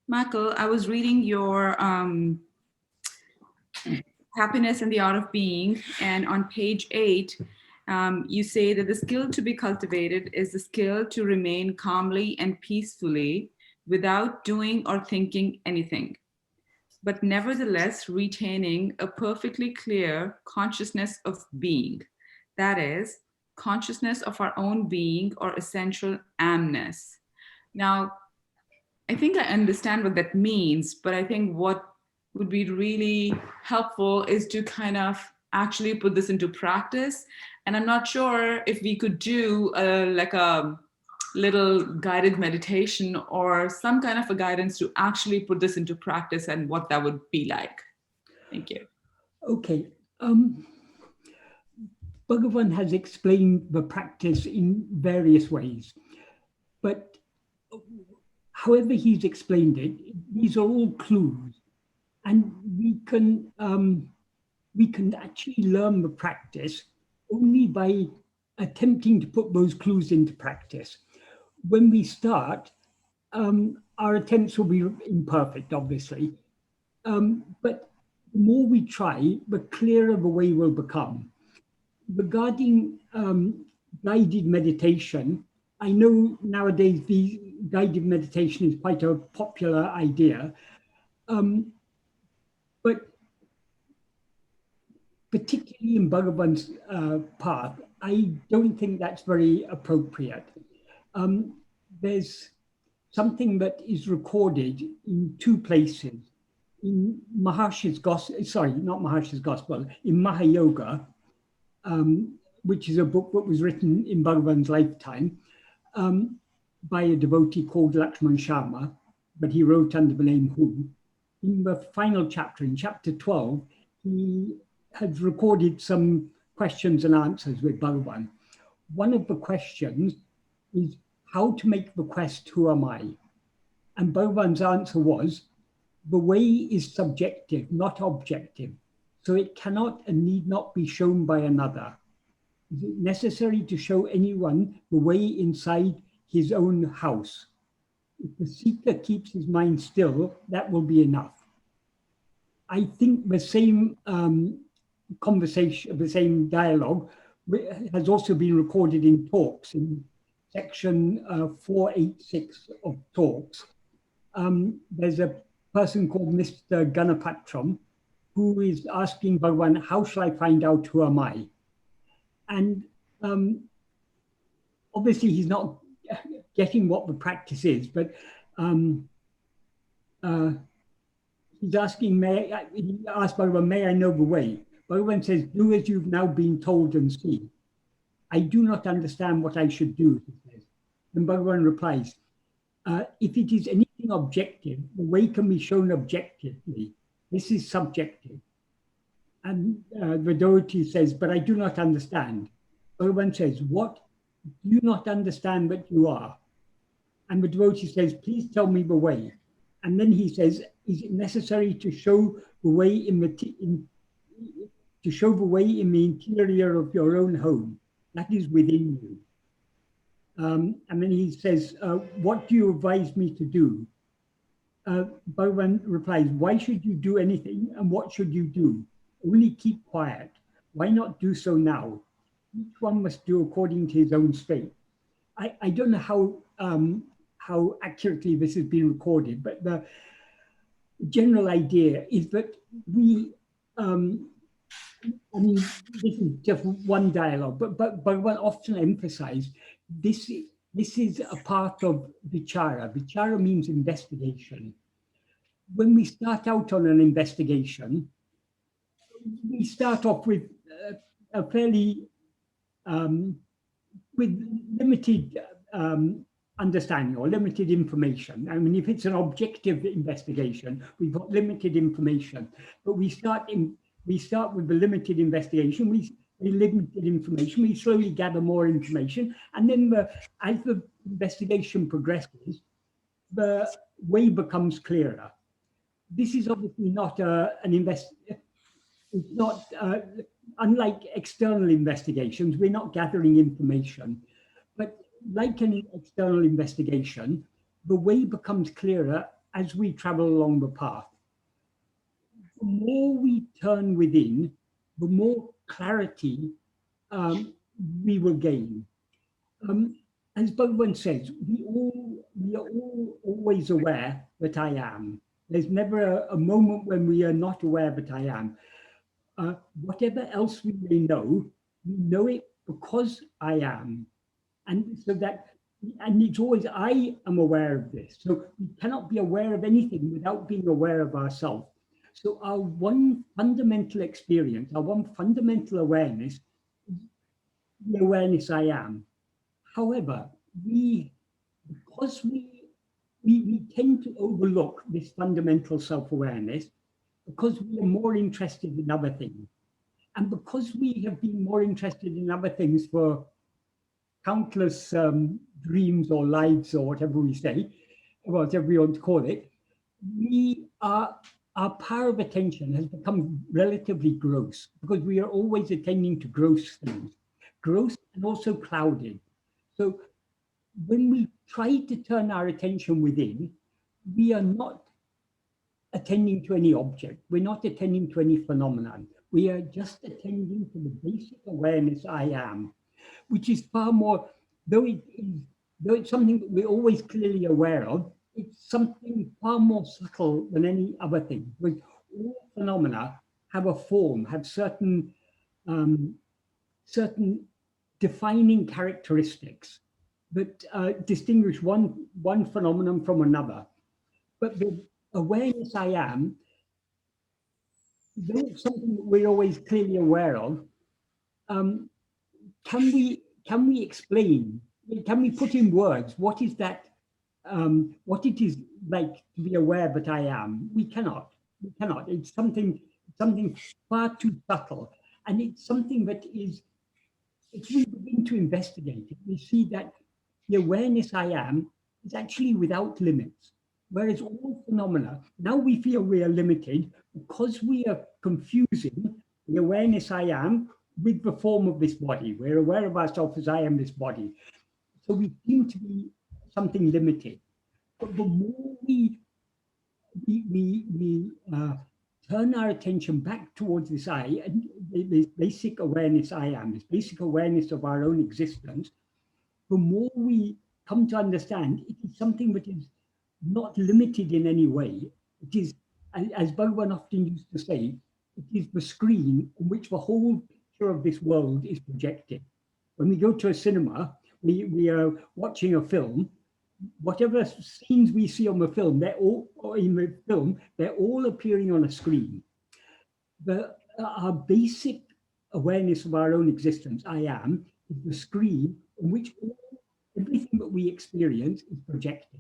Michael, I was reading your Happiness and the Art of Being, and on page 8, you say that the skill to be cultivated is the skill to remain calmly and peacefully without doing or thinking anything, but nevertheless retaining a perfectly clear consciousness of being. That is, consciousness of our own being or essential amness. Now, I think I understand what that means, but I think what would be really helpful is to kind of actually put this into practice. And I'm not sure if we could do like a little guided meditation or some kind of a guidance to actually put this into practice and what that would be like. Thank you. Okay. Bhagavan has explained the practice in various ways, but however he's explained it, these are all clues, and we can actually learn the practice only by attempting to put those clues into practice. When we start, our attempts will be imperfect, obviously, but the more we try, the clearer the way will become. Regarding guided meditation, I know nowadays the guided meditation is quite a popular idea, but particularly in Bhagavan's path, I don't think that's very appropriate. There's something that is recorded in 2 places. In Maharshi's Gospel, sorry, not Maharshi's Gospel, in Mahayoga, which is a book that was written in Bhagavan's lifetime by a devotee called Lakshman Sharma, but he wrote under the name Hu. In the final chapter, in chapter 12, he has recorded some questions and answers with Bhagavan. One of the questions is how to make the quest, who am I? And Bhagavan's answer was, the way is subjective, not objective, so it cannot and need not be shown by another. Is it necessary to show anyone the way inside his own house? If the seeker keeps his mind still, that will be enough. I think the same conversation, the same dialogue has also been recorded in talks, in section 486 of talks. There's a person called Mr. Ganapatram who is asking Bhagavan, how shall I find out who am I? And obviously he's not getting what the practice is, but he's asking, he asked Bhagavan, may I know the way? Bhagavan says, do as you've now been told and see. I do not understand what I should do, he says. And Bhagavan replies, if it is anything objective, the way can be shown objectively. This is subjective. And the devotee says, but I do not understand. Bhagavan says, what? Do you not understand that you are? And the devotee says, please tell me the way. And then he says, is it necessary to show the way in the interior of your own home? That is within you. And then he says, what do you advise me to do? Bhagavan replies, why should you do anything and what should you do? Only keep quiet. Why not do so now? Each one must do according to his own state. I don't know how accurately this has been recorded, but the general idea is that we, I mean, this is just one dialogue, but Bhagavan often emphasized this is a part of vichara. Vichara means investigation. When we start out on an investigation, we start off with a fairly, with limited understanding or limited information. I mean, if it's an objective investigation, we've got limited information, but we start with the limited investigation, we limited information, we slowly gather more information, and then as the investigation progresses, the way becomes clearer. This is obviously not it's not, unlike external investigations, we're not gathering information, but like an external investigation, the way becomes clearer as we travel along the path, the more we turn within, the more clarity we will gain. As Bhagavan says, we are all always aware that I am. There's never a moment when we are not aware that I am. Whatever else we may know, we know it because I am. And so that, and it's always, I am aware of this. So we cannot be aware of anything without being aware of ourselves. So our one fundamental experience, our one fundamental awareness is the awareness I am. However, because we tend to overlook this fundamental self-awareness because we are more interested in other things. And because we have been more interested in other things for countless dreams or lives or whatever we say, whatever we want to call it, our power of attention has become relatively gross because we are always attending to gross things, gross and also clouded. So when we try to turn our attention within, we are not attending to any object. We're not attending to any phenomenon. We are just attending to the basic awareness I am, which is far more, though it's something that we're always clearly aware of, it's something far more subtle than any other thing. Because all phenomena have a form, have certain defining characteristics that distinguish one phenomenon from another. But the awareness I am, though it's something that we're always clearly aware of, can we explain? Can we put in words what is that? What it is like to be aware that I am? We cannot. We cannot. It's something far too subtle, and it's something that is. If we begin to investigate it, we see that the awareness I am is actually without limits. Whereas all phenomena, now we feel we are limited because we are confusing the awareness I am with the form of this body. We're aware of ourselves as I am this body. So we seem to be something limited. But the more we turn our attention back towards this I, and this basic awareness I am, this basic awareness of our own existence, the more we come to understand it is something that is not limited in any way. It is, as Bhagavan often used to say, it is the screen on which the whole picture of this world is projected. When we go to a cinema, we are watching a film. Whatever scenes we see on the film, they're all appearing on a screen. Our basic awareness of our own existence, I am, is the screen on which everything that we experience is projected.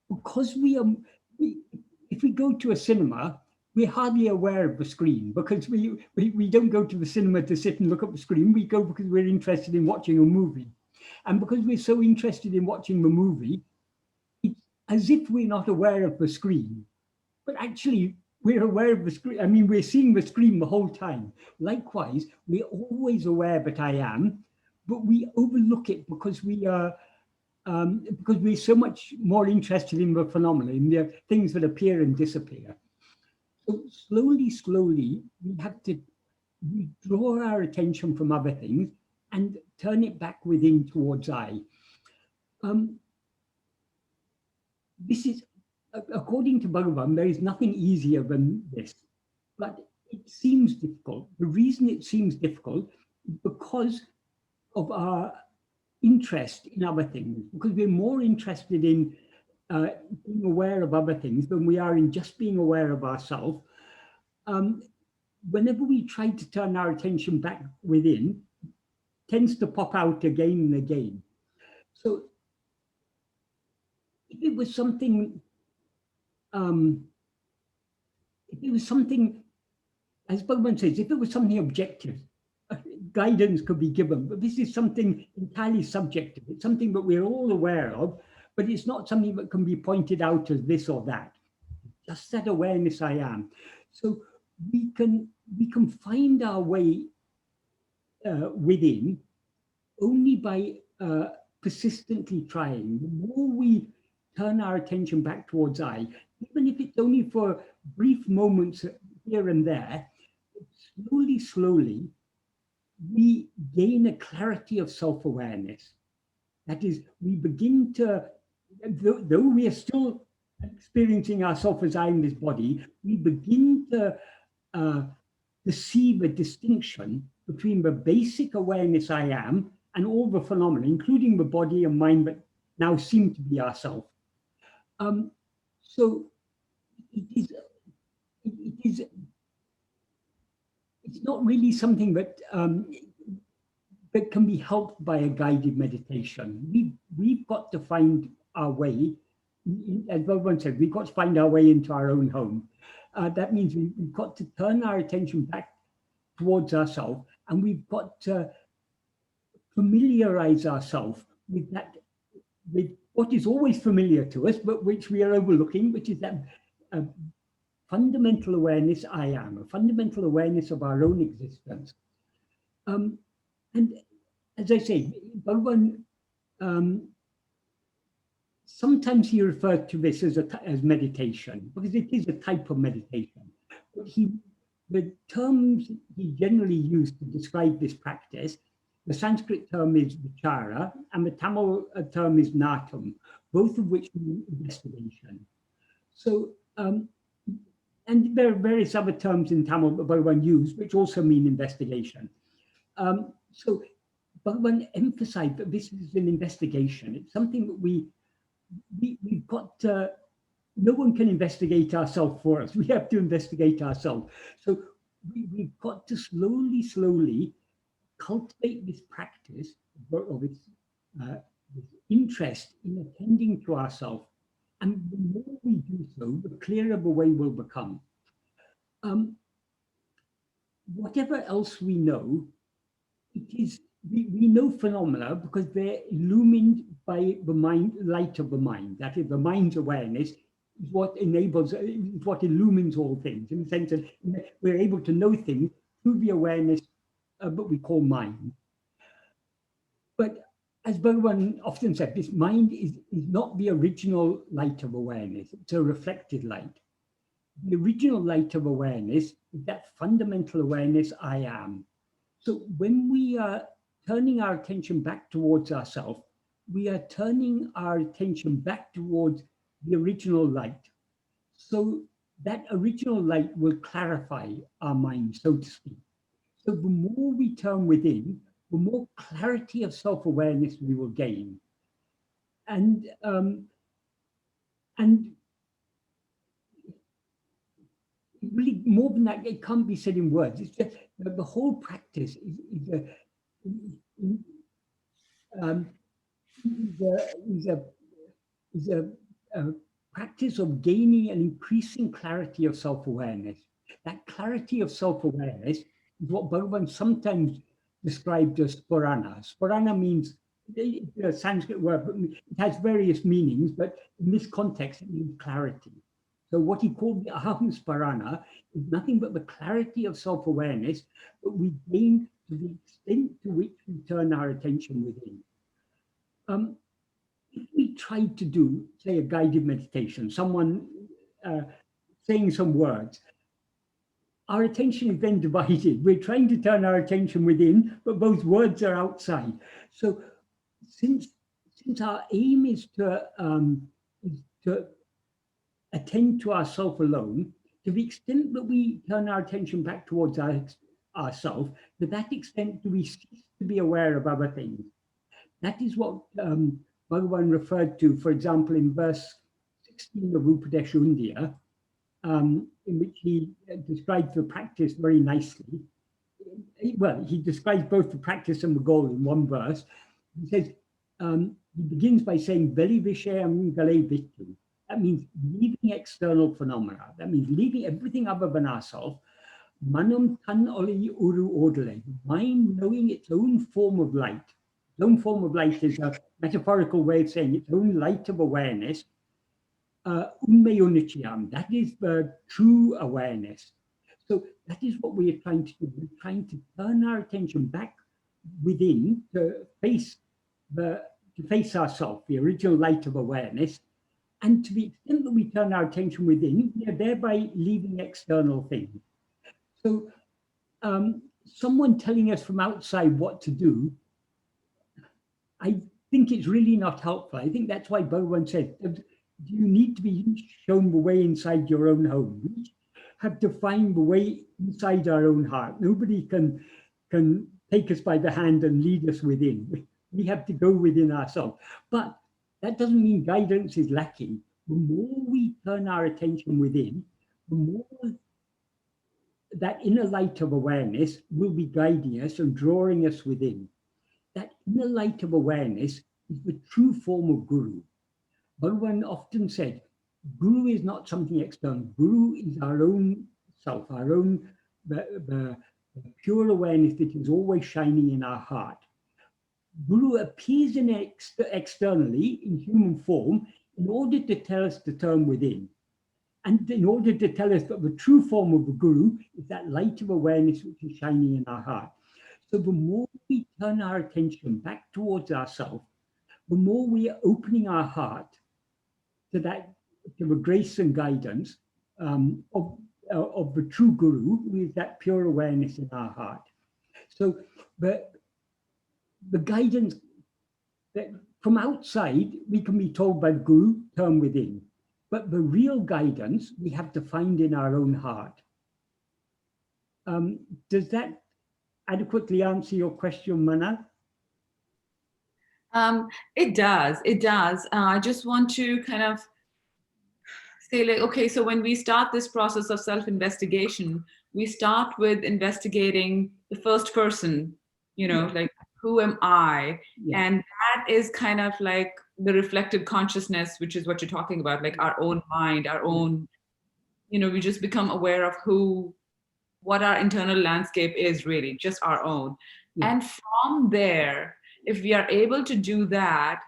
Because if we go to a cinema, we're hardly aware of the screen because we don't go to the cinema to sit and look at the screen. We go because we're interested in watching a movie. And because we're so interested in watching the movie, it's as if we're not aware of the screen. But actually, we're aware of the screen. I mean, we're seeing the screen the whole time. Likewise, we're always aware that I am, but we overlook it because we're so much more interested in the phenomena, in the things that appear and disappear. So slowly, we have to withdraw our attention from other things and turn it back within towards I. This is, according to Bhagavan, there is nothing easier than this, but it seems difficult. The reason it seems difficult is because of our interest in other things, because we're more interested in being aware of other things than we are in just being aware of ourselves. Whenever we try to turn our attention back within, it tends to pop out again and again. So if it was something, as Bhagavan says, if it was something objective, guidance could be given, but this is something entirely subjective. It's something that we're all aware of, but it's not something that can be pointed out as this or that. Just that awareness I am. So we can find our way within only by persistently trying. The more we turn our attention back towards I, even if it's only for brief moments here and there, slowly, slowly, we gain a clarity of self-awareness. That is, we begin to, though we are still experiencing ourselves as I in this body, we begin to perceive a distinction between the basic awareness I am and all the phenomena, including the body and mind that now seem to be ourself. So it's not really something that that can be helped by a guided meditation. We've got to find our way, as Bhagavan said, we've got to find our way into our own home. That means we've got to turn our attention back towards ourselves, and we've got to familiarize ourselves with that, with what is always familiar to us, but which we are overlooking, which is that fundamental awareness I am, a fundamental awareness of our own existence. And as I say, Bhagavan, sometimes he referred to this as meditation, because it is a type of meditation. But the terms he generally used to describe this practice, the Sanskrit term is vichara, and the Tamil term is natum, both of which mean investigation. So, and there are various other terms in Tamil that Bhagavan used, which also mean investigation. So Bhagavan emphasized that this is an investigation. It's something that we've got to, no one can investigate ourselves for us. We have to investigate ourselves. So we've got to slowly, slowly cultivate this practice of this interest in attending to ourselves. And the more we do so, the clearer the way will become. Whatever else we know, it is, we know phenomena because they're illumined by the mind, light of the mind. That is, the mind's awareness is what enables, is what illumines all things, in the sense that we're able to know things through the awareness that we call mind. But as Bhagavan often said, this mind is not the original light of awareness, it's a reflected light. The original light of awareness is that fundamental awareness I am. So when we are turning our attention back towards ourselves, we are turning our attention back towards the original light. So that original light will clarify our mind, so to speak. So the more we turn within, the more clarity of self-awareness we will gain. And really, more than that, it can't be said in words. It's just the whole practice is a practice of gaining an increasing clarity of self-awareness. That clarity of self-awareness is what Bhagavan sometimes described as spurana. Spurana means a Sanskrit word, but it has various meanings, but in this context, it means clarity. So what he called the aham spurana is nothing but the clarity of self-awareness that we gain to the extent to which we turn our attention within. If we tried to do, say, a guided meditation, someone saying some words, our attention is then divided. We're trying to turn our attention within, but those words are outside. So since our aim is to attend to ourself alone, to the extent that we turn our attention back towards ourself, to that extent do we cease to be aware of other things. That is what Bhagavan referred to, for example, in verse 16 of Upadesha in which he describes the practice very nicely. Well, he describes both the practice and the goal in one verse. He says, he begins by saying, Veli vishayam gale vittu. That means leaving external phenomena. That means leaving everything other than ourselves. Manam tan oli uru odale. Mind knowing its own form of light. Its own form of light is a metaphorical way of saying its own light of awareness. That is the true awareness. So that is what we are trying to do. We're trying to turn our attention back within to face ourselves, the original light of awareness, And to the extent that we turn our attention within, we are thereby leaving external things. So someone telling us from outside what to do, I think it's really not helpful. I think that's why Bhagavan said, you need to be shown the way inside your own home. We have to find the way inside our own heart. Nobody can take us by the hand and lead us within. We have to go within ourselves. But that doesn't mean guidance is lacking. The more we turn our attention within, the more that inner light of awareness will be guiding us and drawing us within. That inner light of awareness is the true form of Guru. Bhagavan often said, Guru is not something external. Guru is our own self, our own the pure awareness that is always shining in our heart. Guru appears externally in human form in order to tell us to turn within. And in order to tell us that the true form of the Guru is that light of awareness which is shining in our heart. So the more we turn our attention back towards ourselves, the more we are opening our heart to the grace and guidance of the true Guru, who is that pure awareness in our heart. So the guidance that from outside, we can be told by the Guru, turn within. But the real guidance we have to find in our own heart. Does that adequately answer your question, Mana? It does. It does. I just want to kind of say, like, okay, so when we start this process of self-investigation, we start with investigating the first person, you know, like, who am I? Yeah. And that is kind of like the reflected consciousness, which is what you're talking about, like our own mind, our own, you know, we just become aware of what our internal landscape is really, just our own. Yeah. And from there, if we are able to do that,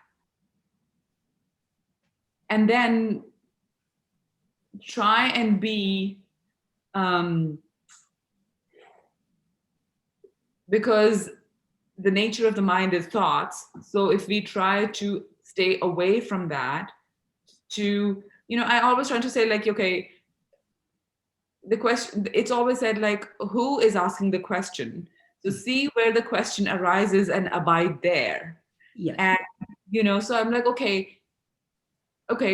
and then try and be, because the nature of the mind is thoughts. So if we try to stay away from that, to, you know, I always try to say, like, okay, the question, it's always said, like, who is asking the question? So see where the question arises and abide there. Yes. And, you know, so I'm like, okay,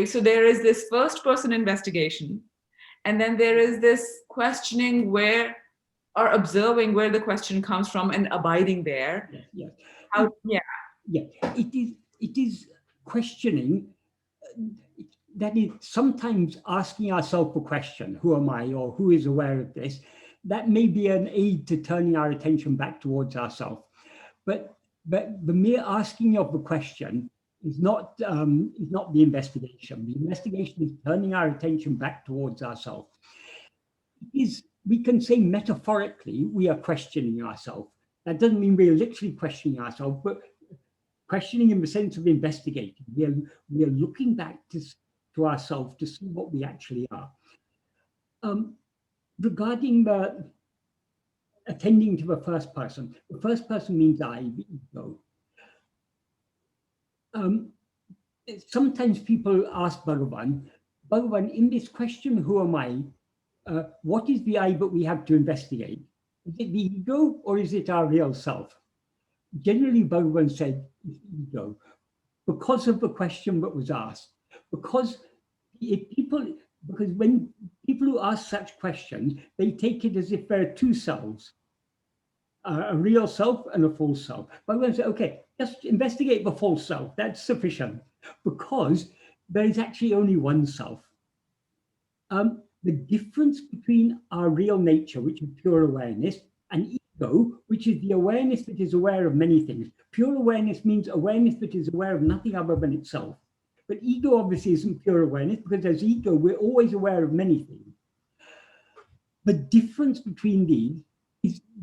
so there is this first person investigation, and then there is this questioning where, or observing where the question comes from and abiding there. Yes. How, yeah. Yeah. It is questioning. That is sometimes asking ourselves a question, who am I, or who is aware of this? That may be an aid to turning our attention back towards ourselves. But the mere asking of the question is not the investigation. The investigation is turning our attention back towards ourselves. We can say metaphorically we are questioning ourselves. That doesn't mean we are literally questioning ourselves, but questioning in the sense of investigating. We are looking back to ourselves to see what we actually are. Regarding the attending to the first person means I, the ego. Sometimes people ask Bhagavan, in this question, who am I? What is the I that we have to investigate? Is it the ego or is it our real self? Generally, Bhagavan said, ego, because of the question that was asked. Because when people who ask such questions, they take it as if there are two selves, a real self and a false self. Bhagavan said, okay, just investigate the false self. That's sufficient, because there is actually only one self. The difference between our real nature, which is pure awareness, and ego, which is the awareness that is aware of many things. Pure awareness means awareness that is aware of nothing other than itself. But ego obviously isn't pure awareness, because as ego, we're always aware of many things. The difference between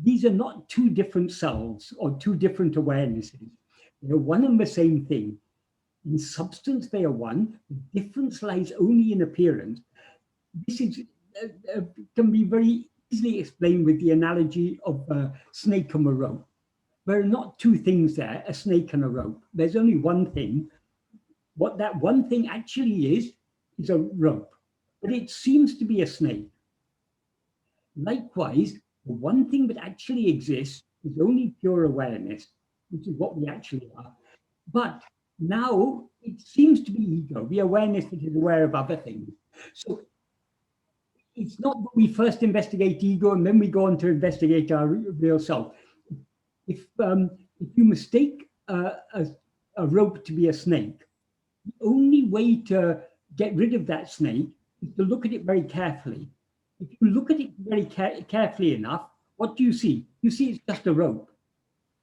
these are not two different selves or two different awarenesses. They're one and the same thing. In substance, they are one. The difference lies only in appearance. This can be very easily explained with the analogy of a snake and a rope. There are not two things there, a snake and a rope. There's only one thing. What that one thing actually is is a rope, but it seems to be a snake. Likewise, the one thing that actually exists is only pure awareness, which is what we actually are. But now it seems to be ego, the awareness that is aware of other things. So it's not that we first investigate ego and then we go on to investigate our real self. If you mistake a rope to be a snake, the only way to get rid of that snake is to look at it very carefully. If you look at it very carefully enough, what do you see? You see it's just a rope.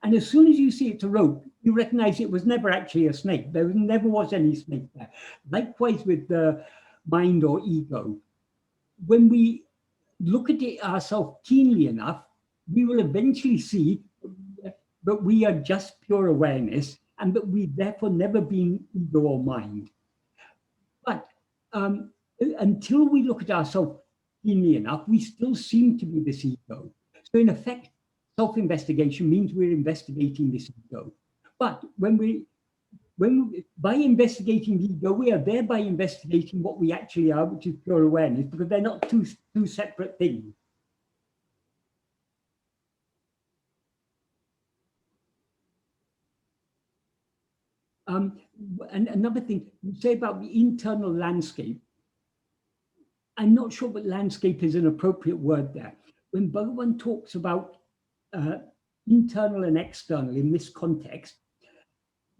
And as soon as you see it's a rope, you recognize it was never actually a snake. There never was any snake there. Likewise with the mind or ego. When we look at it ourselves keenly enough, we will eventually see that we are just pure awareness and that we therefore never been ego or mind. But until we look at ourselves keenly enough, we still seem to be this ego. So in effect, self-investigation means we're investigating this ego. But by investigating the ego, we are thereby investigating what we actually are, which is pure awareness, because they're not two separate things. And another thing you say about the internal landscape, I'm not sure that landscape is an appropriate word there. When Bhagavan talks about internal and external in this context,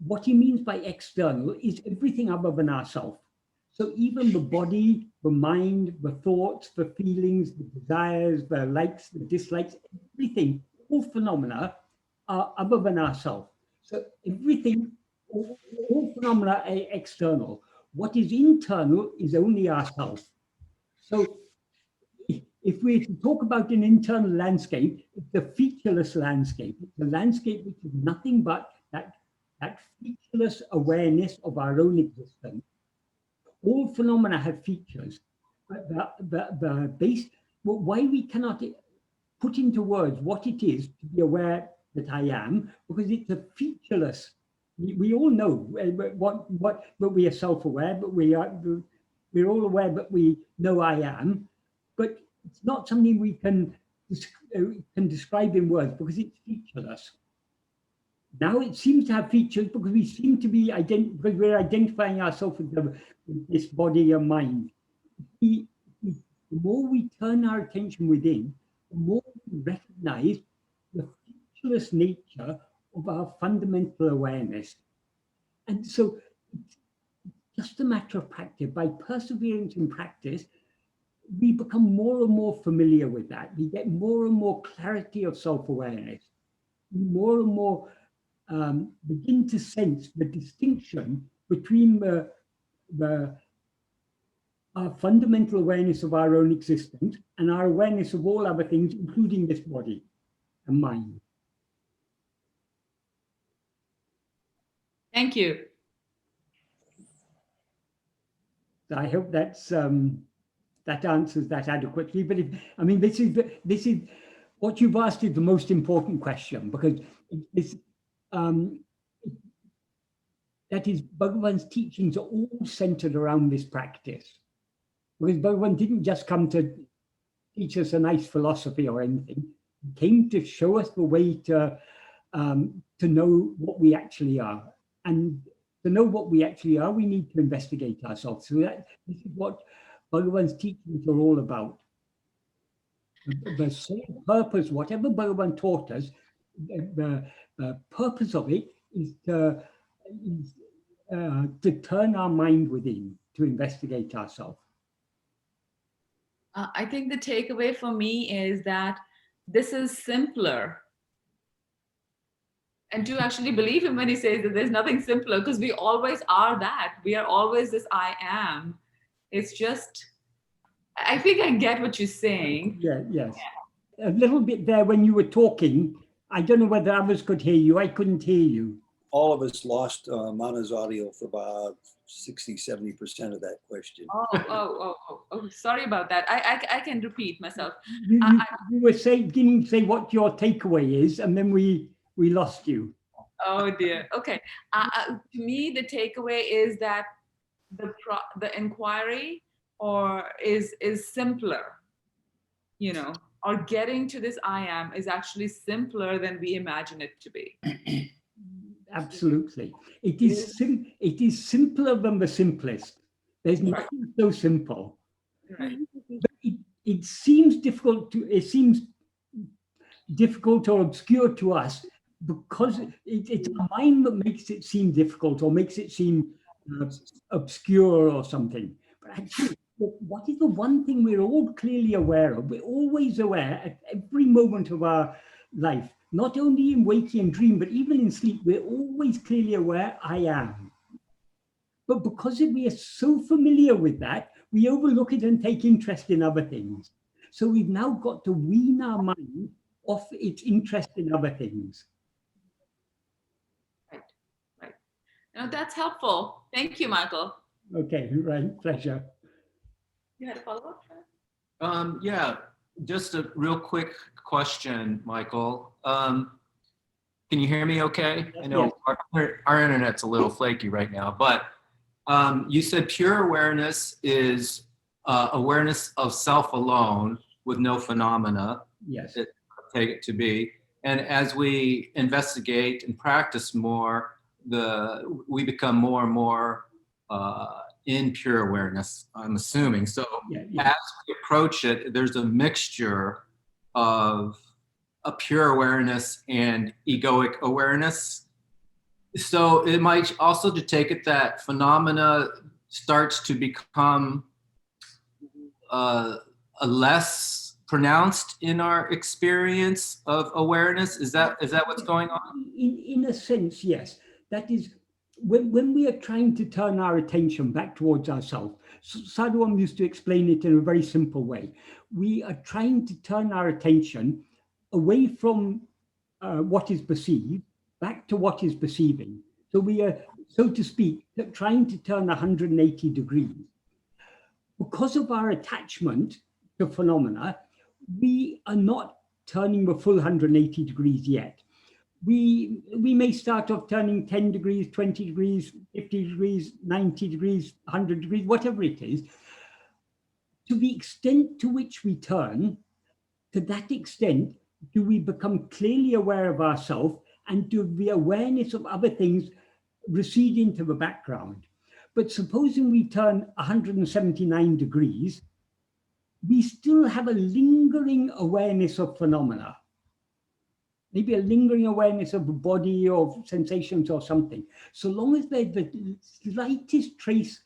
what he means by external is everything other than ourselves. So even the body, the mind, the thoughts, the feelings, the desires, the likes, the dislikes, everything, all phenomena are other than ourselves. So everything, all phenomena are external. What is internal is only ourselves. So if we talk about an internal landscape, it's a featureless landscape. It's a landscape which is nothing but that featureless awareness of our own existence. All phenomena have features, but the base, why we cannot put into words what it is to be aware that I am, because it's a featureless. We all know but we are self-aware, but we're all aware that we know I am, but it's not something we can describe in words because it's featureless. Now it seems to have features because we seem to be because we're identifying ourselves with this body and mind. The more we turn our attention within, the more we recognize the featureless nature of our fundamental awareness. And so it's just a matter of practice. By perseverance in practice, we become more and more familiar with that. We get more and more clarity of self-awareness. More and more begin to sense the distinction between our fundamental awareness of our own existence and our awareness of all other things, including this body and mind. Thank you. I hope that's that answers that adequately. But this is what you've asked is the most important question, because this that is, Bhagavan's teachings are all centered around this practice. Because Bhagavan didn't just come to teach us a nice philosophy or anything. He came to show us the way to know what we actually are. And to know what we actually are, we need to investigate ourselves. So this is what Bhagavan's teachings are all about. The sole purpose, whatever Bhagavan taught us, the purpose of it is to turn our mind within, to investigate ourselves. I think the takeaway for me is that this is simpler. And to actually believe him when he says that there's nothing simpler, because we always are that. We are always this I am. It's just, I think I get what you're saying. Yeah, yes. A little bit there when you were talking. I don't know whether others could hear you. I couldn't hear you. All of us lost Mana's audio for about 60–70% of that question. Oh, sorry about that. I can repeat myself. You were beginning to say what your takeaway is, and then we lost you. Oh dear. Okay. To me, the takeaway is that the inquiry or is simpler, you know, or getting to this I am is actually simpler than we imagine it to be. Absolutely. It is simpler than the simplest. There's nothing so simple. Right. But it seems difficult or obscure to us because it's our mind that makes it seem difficult or makes it seem obscure or something. But actually, what is the one thing we're all clearly aware of? We're always aware at every moment of our life, not only in waking and dream, but even in sleep, we're always clearly aware, I am. But because we are so familiar with that, we overlook it and take interest in other things. So we've now got to wean our mind off its interest in other things. Right. Now that's helpful. Thank you, Michael. Okay, right, pleasure. You had a follow-up? Yeah, just a real quick question, Michael. Can you hear me okay? I know our internet's a little flaky right now, but you said pure awareness is awareness of self alone with no phenomena. Yes. Take it to be. And as we investigate and practice more, we become more and more in pure awareness, I'm assuming. So as we approach it, there's a mixture of a pure awareness and egoic awareness. So it might also to take it that phenomena starts to become a less pronounced in our experience of awareness. Is that what's going on? In a sense, yes. That is, when we are trying to turn our attention back towards ourselves, Sadhguru used to explain it in a very simple way. We are trying to turn our attention away from what is perceived, back to what is perceiving. So we are, so to speak, trying to turn 180 degrees. Because of our attachment to phenomena, we are not turning the full 180 degrees yet. We may start off turning 10 degrees, 20 degrees, 50 degrees, 90 degrees, 100 degrees, whatever it is. To the extent to which we turn, to that extent, do we become clearly aware of ourselves, and do the awareness of other things recede into the background. But supposing we turn 179 degrees, we still have a lingering awareness of phenomena. Maybe a lingering awareness of the body or sensations or something. So long as there's the slightest trace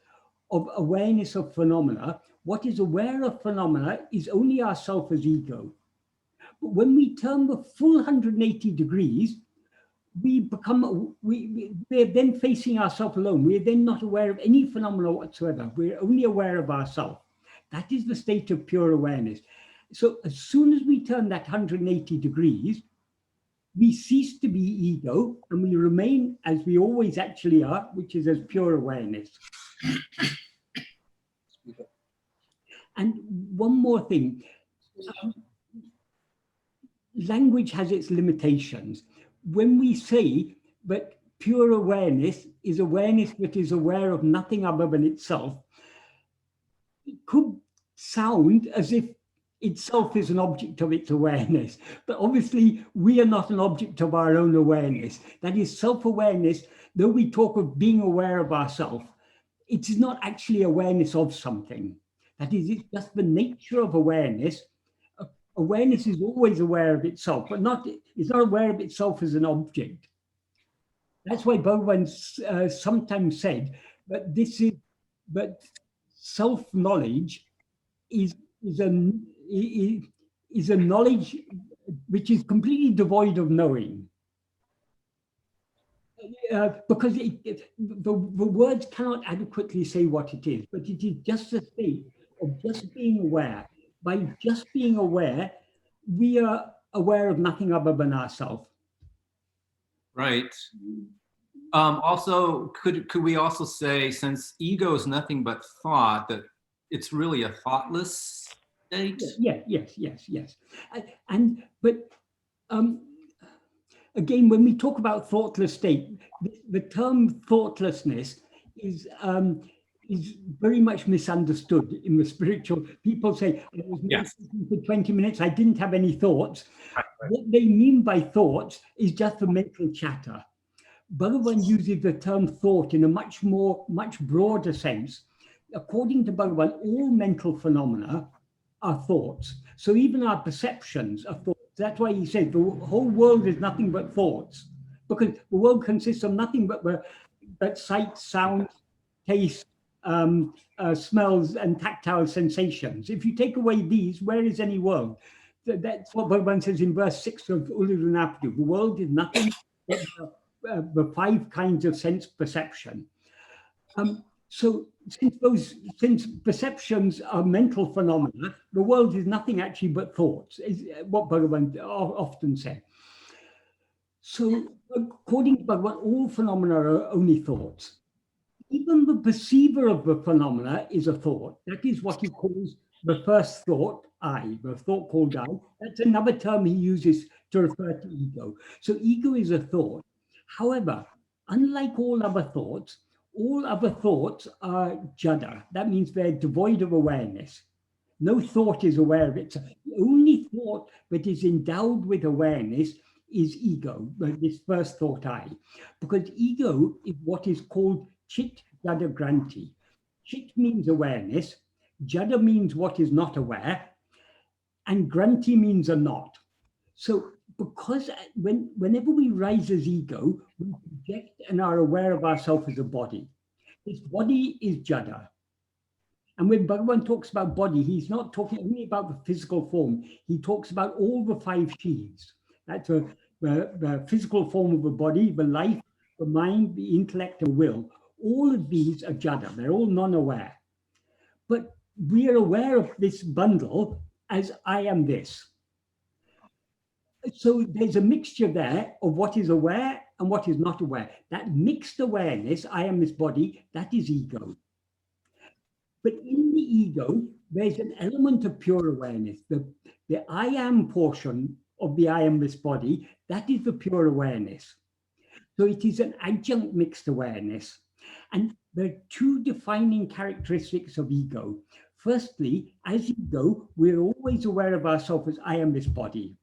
of awareness of phenomena, what is aware of phenomena is only ourself as ego. But when we turn the full 180 degrees, we're then facing ourselves alone. We're then not aware of any phenomena whatsoever. We're only aware of ourselves. That is the state of pure awareness. So as soon as we turn that 180 degrees, we cease to be ego and we remain as we always actually are, which is as pure awareness. And one more thing. Language has its limitations. When we say that pure awareness is awareness that is aware of nothing other than itself, it could sound as if itself is an object of its awareness. But obviously, we are not an object of our own awareness. That is, self-awareness, though we talk of being aware of ourselves, it is not actually awareness of something. That is, it's just the nature of awareness. Awareness is always aware of itself, but it's not aware of itself as an object. That's why Bhagavan sometimes said that self-knowledge is a knowledge which is completely devoid of knowing. Because the words cannot adequately say what it is, but it is just a state of just being aware. By just being aware, we are aware of nothing other than ourselves. Right. Also, could we also say, since ego is nothing but thought, that it's really a thoughtless state? Yes. But again, when we talk about thoughtless state, the term thoughtlessness is is very much misunderstood in the spiritual. People say, I was meditating for 20 minutes, I didn't have any thoughts. Right. What they mean by thoughts is just the mental chatter. Bhagavan uses the term thought in a much broader sense. According to Bhagavan, all mental phenomena are thoughts. So even our perceptions are thoughts. That's why he said the whole world is nothing but thoughts, because the world consists of nothing but sight, sound, taste, smells, and tactile sensations. If you take away these, where is any world? That's what Bhagavan says in verse 6 of Uḷḷadu Nāṛpadu. The world is nothing but the 5 kinds of sense perception. So since perceptions are mental phenomena, the world is nothing actually but thoughts, is what Bhagavan often said. So according to Bhagavan, all phenomena are only thoughts. Even the perceiver of the phenomena is a thought. That is what he calls the first thought, I, the thought called I. That's another term he uses to refer to ego. So ego is a thought. However, unlike all other thoughts are jada. That means they're devoid of awareness. No thought is aware of it. So the only thought that is endowed with awareness is ego, this first thought I. Because ego is what is called chit jada granti. Chit means awareness, jada means what is not aware, and granti means a not. So because whenever we rise as ego, we project and are aware of ourselves as a body. This body is jada. And when Bhagavan talks about body, he's not talking only about the physical form. He talks about all the 5 sheaths. That's the physical form of the body, the life, the mind, the intellect, the will. All of these are jada. They're all non-aware. But we are aware of this bundle as I am this. So there's a mixture there of what is aware and what is not aware. That mixed awareness, I am this body, that is ego. But in the ego, there's an element of pure awareness. The I am portion of the I am this body, that is the pure awareness. So it is an adjunct mixed awareness. And there are 2 defining characteristics of ego. Firstly, as ego, we're always aware of ourselves as I am this body.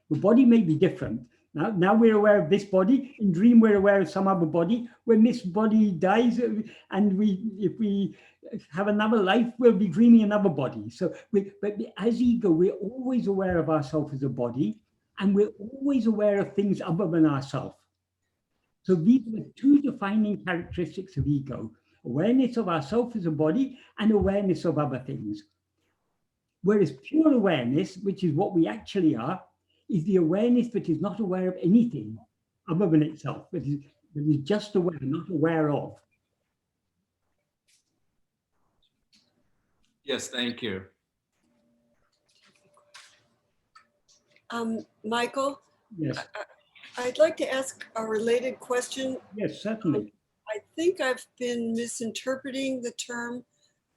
The body may be different. Now we're aware of this body. In dream, we're aware of some other body. When this body dies, and if we have another life, we'll be dreaming another body. So, but as ego, we're always aware of ourselves as a body, and we're always aware of things other than ourselves. So these are the 2 defining characteristics of ego: awareness of ourselves as a body and awareness of other things. Whereas pure awareness, which is what we actually are, is the awareness that is not aware of anything other than itself, that is just aware, not aware of. Yes, thank you. Michael? Yes. I'd like to ask a related question. Yes, certainly. I think I've been misinterpreting the term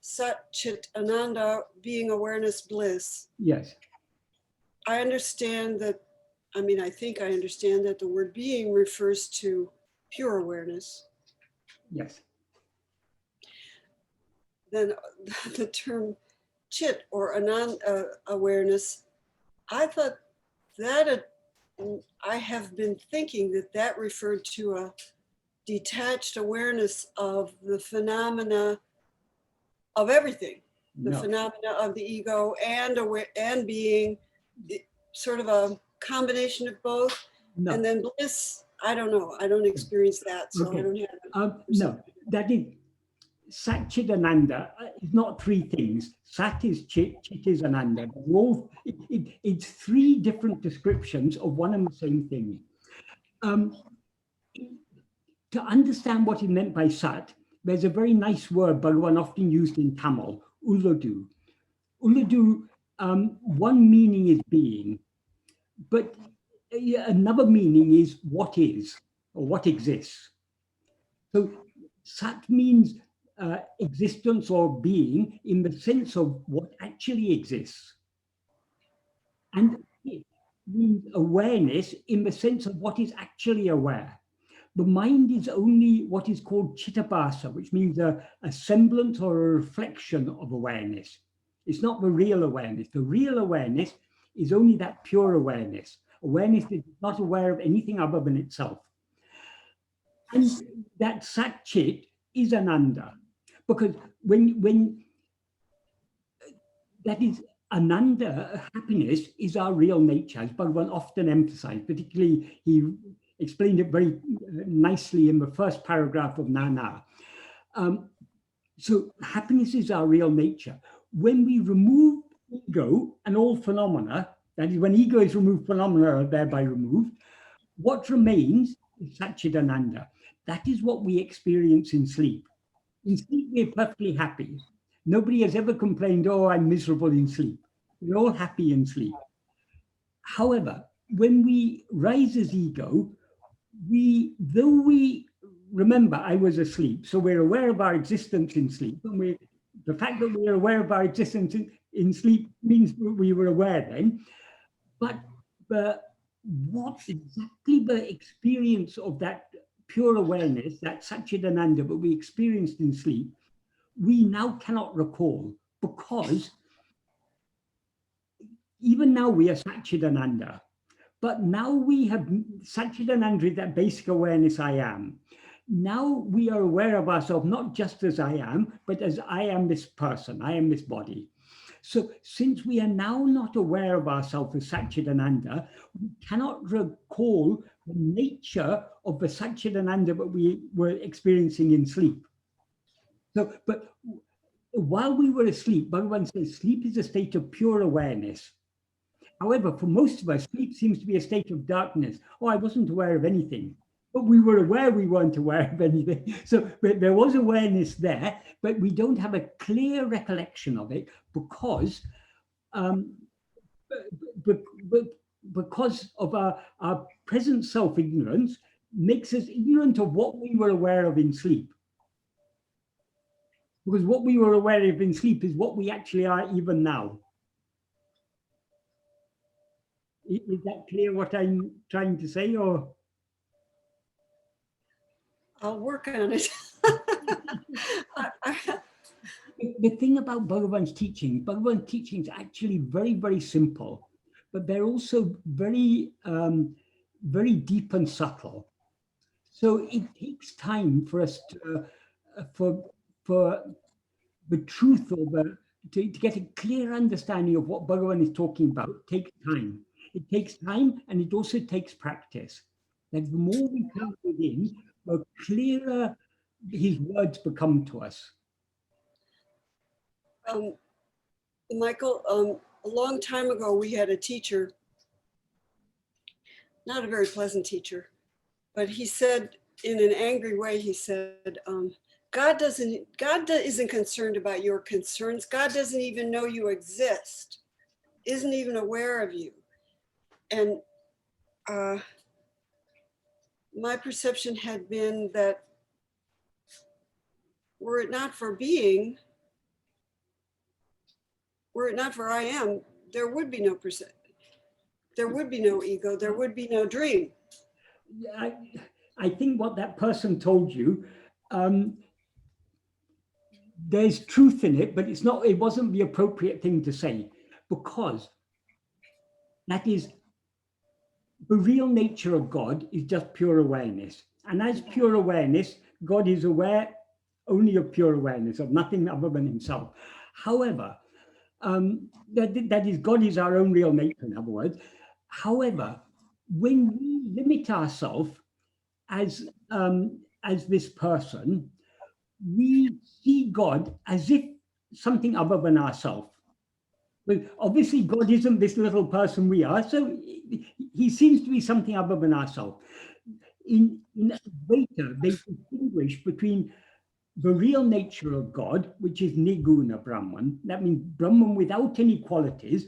Sat Chit Ananda, being awareness bliss. Yes. I understand that, I think I understand that the word being refers to pure awareness. Yes. Then the term chit or Ananda awareness, I thought that I have been thinking that referred to a detached awareness of the phenomena of everything, the phenomena of the ego and being sort of a combination of both. No. And then bliss, I don't know. I don't experience that, so Okay. I don't have it. No, that is Sat Chit Ananda is not 3 things. Sat is Chit, Chit is Ananda. It's 3 different descriptions of one and the same thing. To understand what is meant by Sat, there's a very nice word Bhagavan often used in Tamil, Uḷḷadu. Uḷḷadu, one meaning is being, but another meaning is what is, or what exists. So Sat means existence or being in the sense of what actually exists. And it means awareness in the sense of what is actually aware. the mind is only what is called chittabhasa, which means a semblance or a reflection of awareness. It's not the real awareness. The real awareness is only that pure awareness, awareness that is not aware of anything other than itself. And that Sat-Chit is Ananda, because when that is Ananda, happiness is our real nature, as Bhagavan often emphasized. Particularly, he explained it very nicely in the first paragraph of Nāṉ Ār. So happiness is our real nature. When we remove ego and all phenomena, that is, when ego is removed, phenomena are thereby removed, what remains is Satchidananda. That is what we experience in sleep. In sleep, we're perfectly happy. Nobody has ever complained, oh, I'm miserable in sleep. We're all happy in sleep. However, when we rise as ego, though we remember I was asleep, so we're aware of our existence in sleep, and the fact that we're aware of our existence in sleep means we were aware then, but what exactly the experience of that pure awareness, that Satchidananda, that we experienced in sleep, we now cannot recall, because even now we are Satchidananda, but now we have Satchidananda, that basic awareness I am. Now we are aware of ourselves, not just as I am, but as I am this person, I am this body. So since we are now not aware of ourselves as Satchidananda, we cannot recall the nature of the Satchidananda that we were experiencing in sleep. So, but while we were asleep, Bhagavan says sleep is a state of pure awareness. However, for most of us, sleep seems to be a state of darkness. Oh, I wasn't aware of anything. But we were aware we weren't aware of anything. So there was awareness there, but we don't have a clear recollection of it because of our present self-ignorance makes us ignorant of what we were aware of in sleep. Because what we were aware of in sleep is what we actually are even now. Is that clear what I'm trying to say, or? I'll work on it. The thing about Bhagavan's teaching is actually very, very simple, but they're also very, very deep and subtle. So it takes time for us to, for the truth or to get a clear understanding of what Bhagavan is talking about. It takes time. It takes time, and it also takes practice. That the more we come within, the clearer his words become to us. Michael, a long time ago, we had a teacher, not a very pleasant teacher, but he said in an angry way, he said, God isn't concerned about your concerns. God doesn't even know you exist, isn't even aware of you. And my perception had been that were it not for being, were it not for I am, there would be no there would be no ego, there would be no dream. I think what that person told you, there's truth in it, but it wasn't the appropriate thing to say, because that is the real nature of God is just pure awareness. And as pure awareness, God is aware only of pure awareness, of nothing other than himself. However, that is, God is our own real nature, in other words. However, when we limit ourselves as this person, we see God as if something other than ourselves. But obviously, God isn't this little person we are, so he seems to be something other than ourselves. In Advaita, they distinguish between the real nature of God, which is niguna Brahman, that means Brahman without any qualities,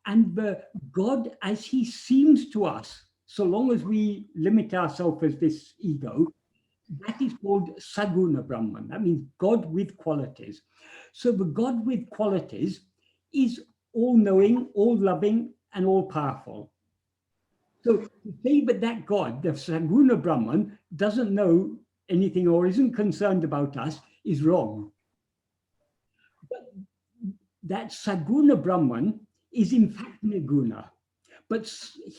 and the God as he seems to us, so long as we limit ourselves as this ego, that is called Saguna Brahman. That means God with qualities. So the God with qualities is all-knowing, all-loving, and all-powerful. So to say that God, the Saguna Brahman, doesn't know anything or isn't concerned about us is wrong. But that Saguna Brahman is in fact Nirguna, but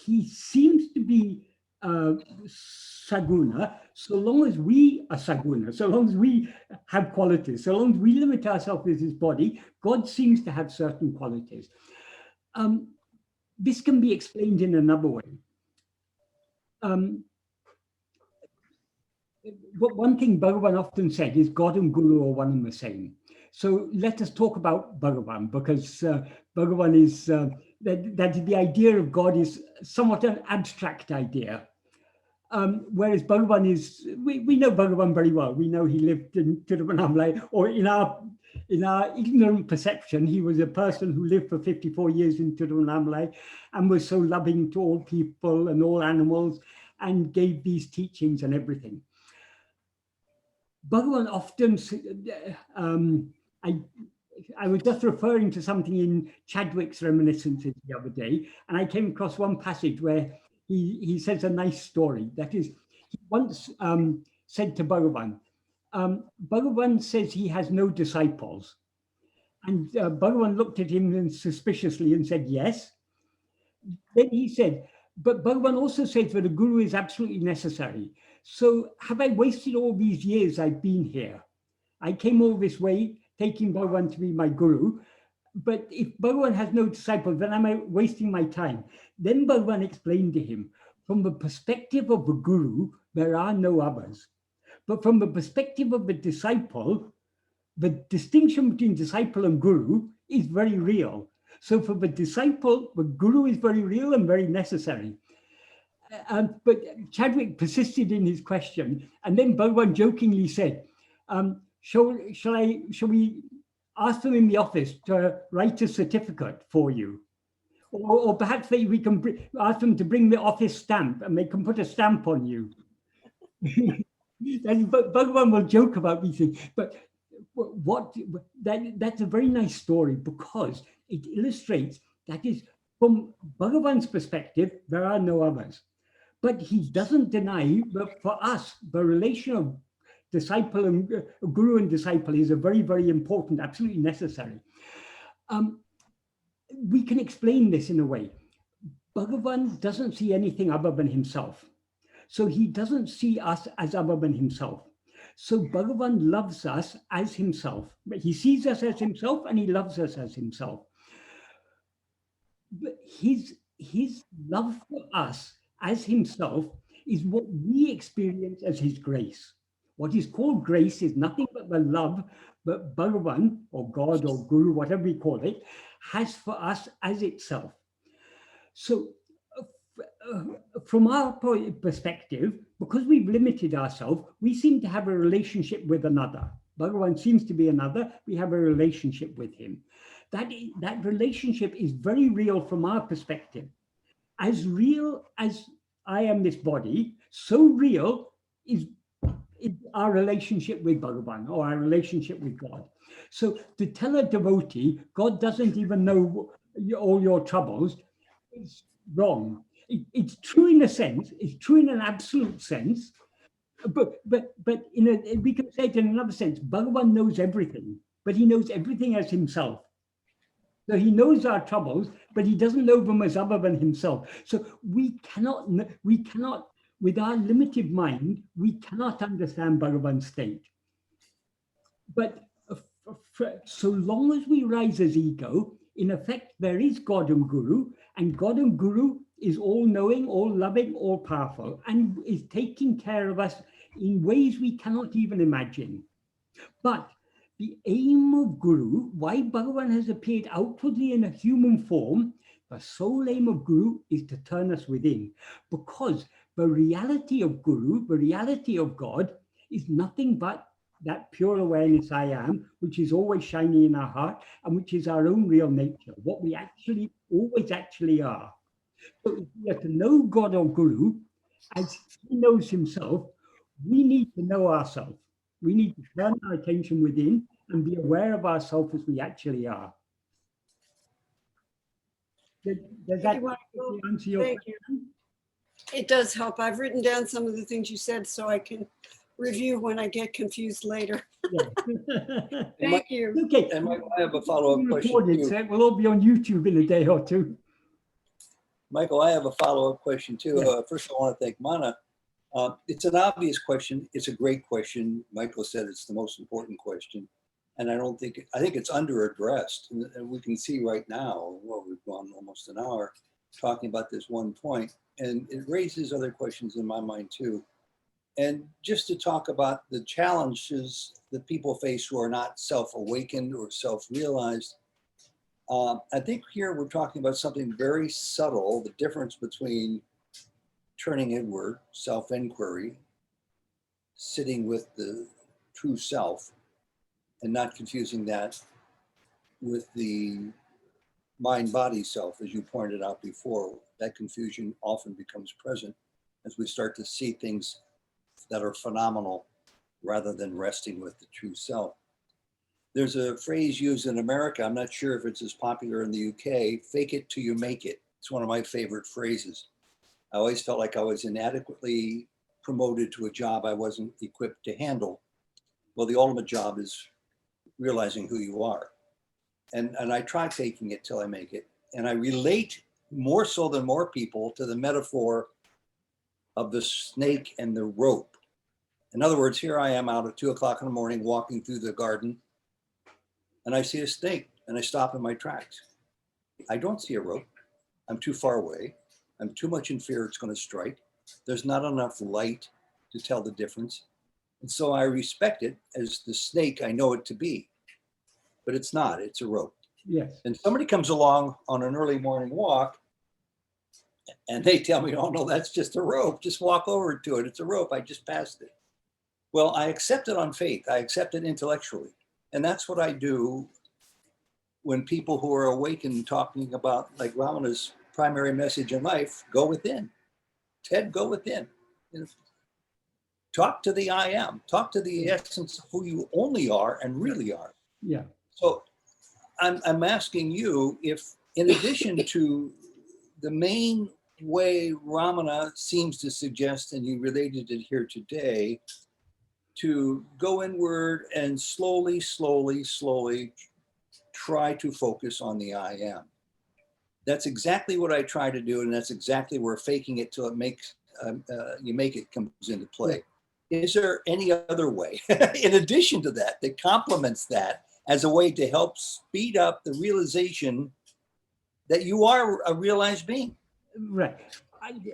he seems to be Saguna so long as we are Saguna, so long as we have qualities, so long as we limit ourselves with his body, God seems to have certain qualities. This can be explained in another way. One thing Bhagavan often said is God and Guru are one and the same. So let us talk about Bhagavan, because Bhagavan is, that the idea of God is somewhat an abstract idea. Whereas Bhagavan is, we know Bhagavan very well. We know he lived in Tiruvannamalai, or in our ignorant perception, he was a person who lived for 54 years in Tiruvannamalai and was so loving to all people and all animals and gave these teachings and everything. Bhagavan often, I was just referring to something in Chadwick's reminiscences the other day, and I came across one passage where he says a nice story. That is, he once said to Bhagavan, Bhagavan says he has no disciples. And Bhagavan looked at him suspiciously and said, yes. Then he said, but Bhagavan also says that a guru is absolutely necessary. So have I wasted all these years I've been here? I came all this way, taking Bhagavan to be my guru. But if Bhagavan has no disciples, then am I wasting my time? Then Bhagavan explained to him, from the perspective of the guru, there are no others. But from the perspective of the disciple, the distinction between disciple and guru is very real. So for the disciple, the guru is very real and very necessary. But Chadwick persisted in his question. And then Bhagavan jokingly said, shall we ask them in the office to write a certificate for you? Or perhaps we can ask them to bring the office stamp and they can put a stamp on you. Bhagavan will joke about these things, but that's a very nice story because it illustrates that is from Bhagavan's perspective, there are no others. But he doesn't deny that for us, the relation of disciple and guru and disciple is a very, very important, absolutely necessary. We can explain this in a way. Bhagavan doesn't see anything other than himself. So he doesn't see us as other than himself. So Bhagavan loves us as himself. He sees us as himself and he loves us as himself. But his love for us as himself is what we experience as his grace. What is called grace is nothing but the love that Bhagavan or God or Guru, whatever we call it, has for us as itself. So from our perspective, because we've limited ourselves, we seem to have a relationship with another. Bhagavan seems to be another, we have a relationship with him. That relationship is very real from our perspective. As real as I am this body, so real is our relationship with Bhagavan or our relationship with God. So to tell a devotee, God doesn't even know all your troubles, is wrong. It's true in a sense, it's true in an absolute sense, but we can say it in another sense. Bhagavan knows everything, but he knows everything as himself. So he knows our troubles, but he doesn't know them as other than himself. So we cannot, with our limited mind, we cannot understand Bhagavan's state. But so long as we rise as ego, in effect, there is God and Guru is all-knowing, all-loving, all-powerful, and is taking care of us in ways we cannot even imagine. But the aim of Guru, why Bhagavan has appeared outwardly in a human form, the sole aim of Guru is to turn us within, because the reality of Guru, the reality of God, is nothing but that pure awareness I am, which is always shining in our heart, and which is our own real nature, what we actually always actually are. So if we are to know God or Guru, as he knows himself, we need to know ourselves. We need to turn our attention within and be aware of ourselves as we actually are. Does that answer your question? It does help. I've written down some of the things you said so I can review when I get confused later. Yeah. Thank you. Okay. And Michael, I have a follow-up question Recorded, too. so it will all be on YouTube in a day or two. Michael, I have a follow-up question too. Yeah. First, I want to thank Mana. It's an obvious question. It's a great question. Michael said it's the most important question. And I think it's under-addressed. And we can see right now, well, we've gone almost an hour talking about this one point, and it raises other questions in my mind too. And just to talk about the challenges that people face who are not self-awakened or self-realized, I think here we're talking about something very subtle, the difference between turning inward, self-enquiry, sitting with the true self, and not confusing that with the mind-body self, as you pointed out before. That confusion often becomes present as we start to see things that are phenomenal rather than resting with the true self. There's a phrase used in America, I'm not sure if it's as popular in the UK, fake it till you make it. It's one of my favorite phrases. I always felt like I was inadequately promoted to a job I wasn't equipped to handle. Well, the ultimate job is realizing who you are. And I try faking it till I make it. And I relate more so than more people to the metaphor of the snake and the rope. In other words, here I am out at 2 o'clock in the morning walking through the garden, and I see a snake and I stop in my tracks. I don't see a rope. I'm too far away. I'm too much in fear it's going to strike. There's not enough light to tell the difference. And so I respect it as the snake I know it to be, but it's not, it's a rope. Yes. And somebody comes along on an early morning walk and they tell me, oh no, that's just a rope. Just walk over to it. It's a rope. I just passed it. Well, I accept it on faith. I accept it intellectually. And that's what I do when people who are awakened talking about, like Ramana's primary message in life, go within. Ted, go within. You know, talk to the I am. Talk to the essence of who you only are and really are. Yeah. So I'm asking you if, in addition to the main way Ramana seems to suggest, and you related it here today, to go inward and slowly try to focus on the I am. That's exactly what I try to do, and that's exactly where faking it till it makes you make it comes into play. Is there any other way, in addition to that, that complements that as a way to help speed up the realization that you are a realized being? Right.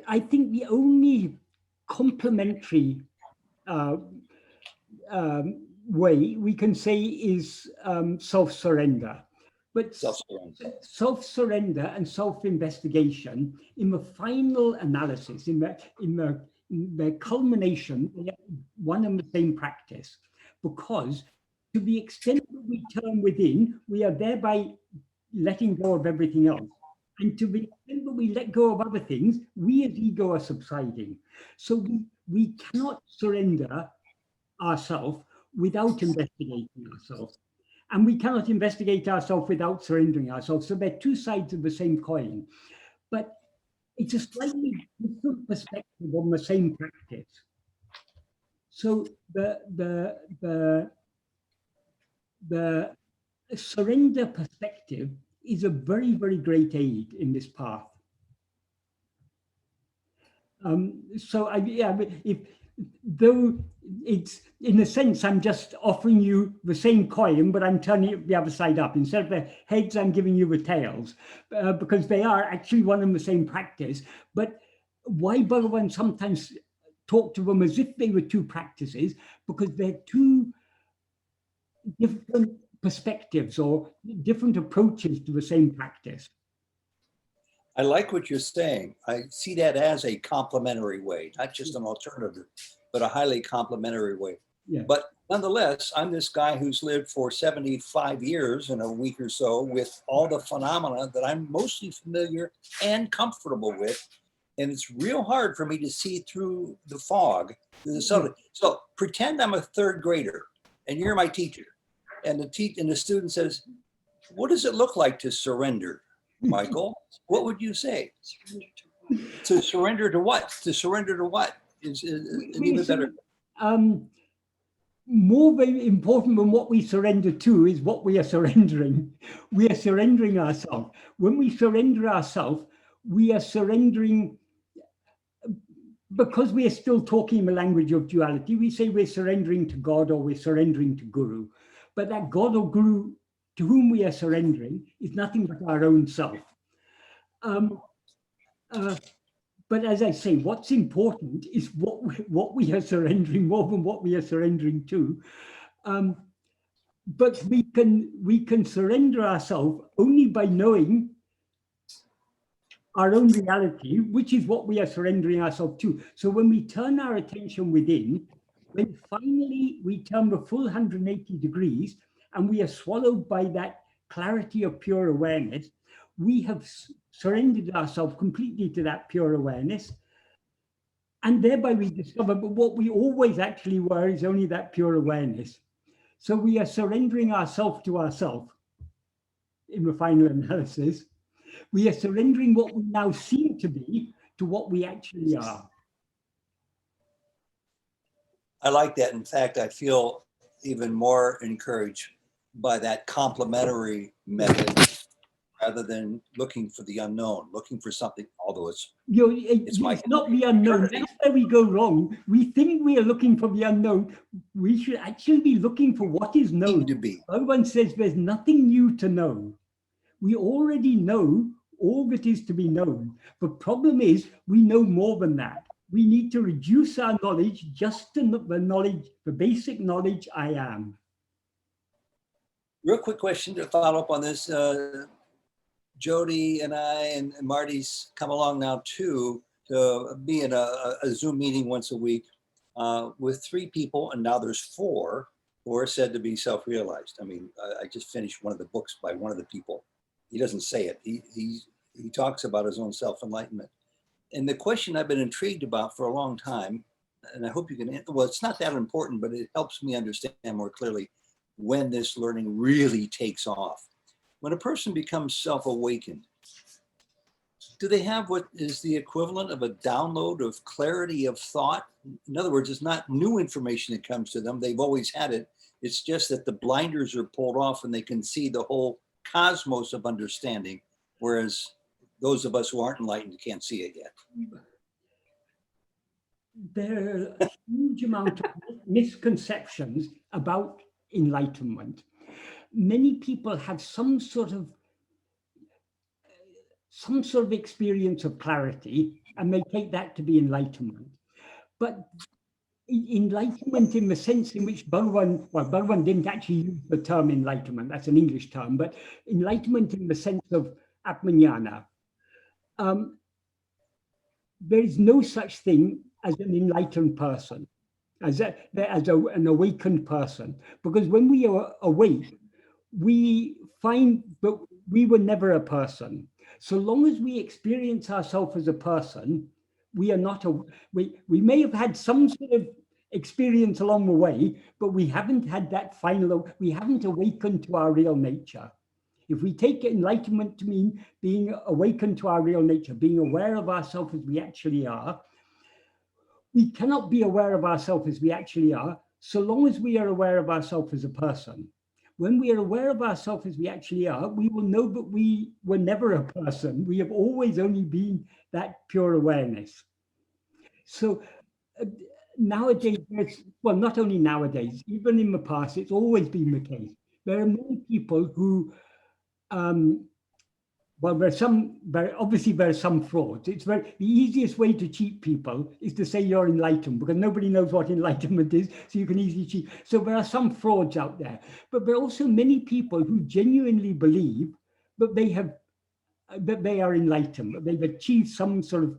I think the only complementary way we can say is self-surrender. But self-surrender and self-investigation, in the final analysis, in the culmination, they are one and the same practice. Because to the extent that we turn within, we are thereby letting go of everything else. And to the extent that we let go of other things, we as ego are subsiding. So we cannot surrender ourselves without investigating ourselves. And we cannot investigate ourselves without surrendering ourselves. So they're two sides of the same coin. But it's a slightly different perspective on the same practice. So the surrender perspective is a very, very great aid in this path. Though it's, in a sense, I'm just offering you the same coin, but I'm turning it the other side up. Instead of the heads, I'm giving you the tails, because they are actually one and the same practice. But why Bhagavan sometimes talk to them as if they were two practices, because they're two different perspectives or different approaches to the same practice. I like what you're saying. I see that as a complementary way, not just an alternative, but a highly complementary way. Yeah. But nonetheless, I'm this guy who's lived for 75 years in a week or so with all the phenomena that I'm mostly familiar and comfortable with. And it's real hard for me to see through the fog. So pretend I'm a third grader and you're my teacher. And the student says, what does it look like to surrender, Michael? What would you say? Surrender to To surrender to what? To surrender to what? Is even better. More very important than what we surrender to is what we are surrendering. We are surrendering ourselves. When we surrender ourselves, we are surrendering, because we are still talking in the language of duality, we say we're surrendering to God or we're surrendering to Guru. But that God or Guru to whom we are surrendering is nothing but our own self. But as I say, what's important is what we are surrendering more than what we are surrendering to. But we can surrender ourselves only by knowing our own reality, which is what we are surrendering ourselves to. So when we turn our attention within, when finally we turn the full 180 degrees and we are swallowed by that clarity of pure awareness, we have surrendered ourselves completely to that pure awareness. And thereby we discover, but what we always actually were is only that pure awareness. So we are surrendering ourselves to ourselves in the final analysis. We are surrendering what we now seem to be to what we actually are. I like that. In fact, I feel even more encouraged by that complementary method rather than looking for the unknown, looking for something, although it's not the unknown. That's where we go wrong. We think we are looking for the unknown. We should actually be looking for what is known. to be. Bhagavan says there's nothing new to know. We already know all that is to be known. The problem is we know more than that. We need to reduce our knowledge just to the knowledge, the basic knowledge I am. Real quick question to follow up on this. Jody and I and Marty's come along now too, to be in a Zoom meeting once a week with 3 people, and now there's 4 who are said to be self-realized. I mean, I just finished one of the books by one of the people. He doesn't say it. He talks about his own self-enlightenment. And the question I've been intrigued about for a long time, and I hope you can, well, it's not that important, but it helps me understand more clearly when this learning really takes off. When a person becomes self-awakened, do they have what is the equivalent of a download of clarity of thought? In other words, it's not new information that comes to them. They've always had it. It's just that the blinders are pulled off and they can see the whole cosmos of understanding, whereas those of us who aren't enlightened can't see it yet. There are a huge amount of misconceptions about enlightenment. Many people have some sort of experience of clarity and they take that to be enlightenment. But enlightenment in the sense in which Bhagavan didn't actually use the term enlightenment, that's an English term, but enlightenment in the sense of Atma-vichara. There is no such thing as an enlightened person, as an awakened person, because when we are awake, we find that we were never a person. So long as we experience ourselves as a person, we are not we may have had some sort of experience along the way, but we haven't had that final, we haven't awakened to our real nature. If we take enlightenment to mean being awakened to our real nature, being aware of ourselves as we actually are, we cannot be aware of ourselves as we actually are so long as we are aware of ourselves as a person. When we are aware of ourselves as we actually are, we will know that we were never a person. We have always only been that pure awareness. So nowadays, well, not only nowadays, even in the past, it's always been the case. There are many people who, well, there are some frauds. The easiest way to cheat people is to say you're enlightened, because nobody knows what enlightenment is, so you can easily cheat. So there are some frauds out there, but there are also many people who genuinely believe that they are enlightened, that they've achieved some sort of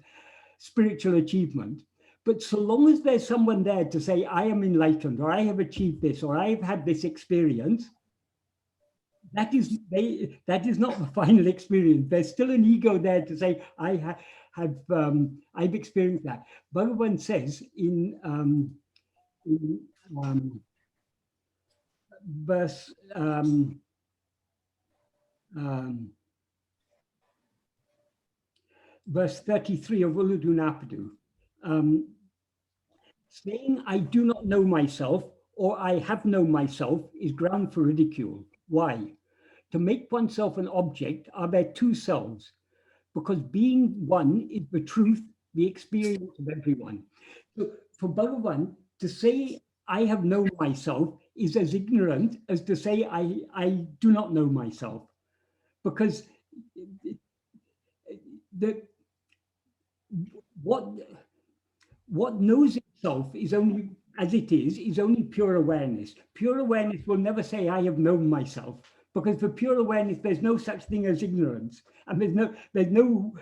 spiritual achievement. But so long as there's someone there to say, I am enlightened, or I have achieved this, or I have had this experience, that is not the final experience. There's still an ego there to say, I've experienced that. Bhagavan says in verse verse 33 of Uḷḷadu Nāṛpadu. Saying I do not know myself or I have known myself is ground for ridicule. Why? To make oneself an object are there two selves, because being one is the truth, the experience of everyone. So for Bhagavan, to say I have known myself is as ignorant as to say I do not know myself, because what knows itself is only as it is only pure awareness. Pure awareness will never say I have known myself, because for pure awareness there's no such thing as ignorance, and there's no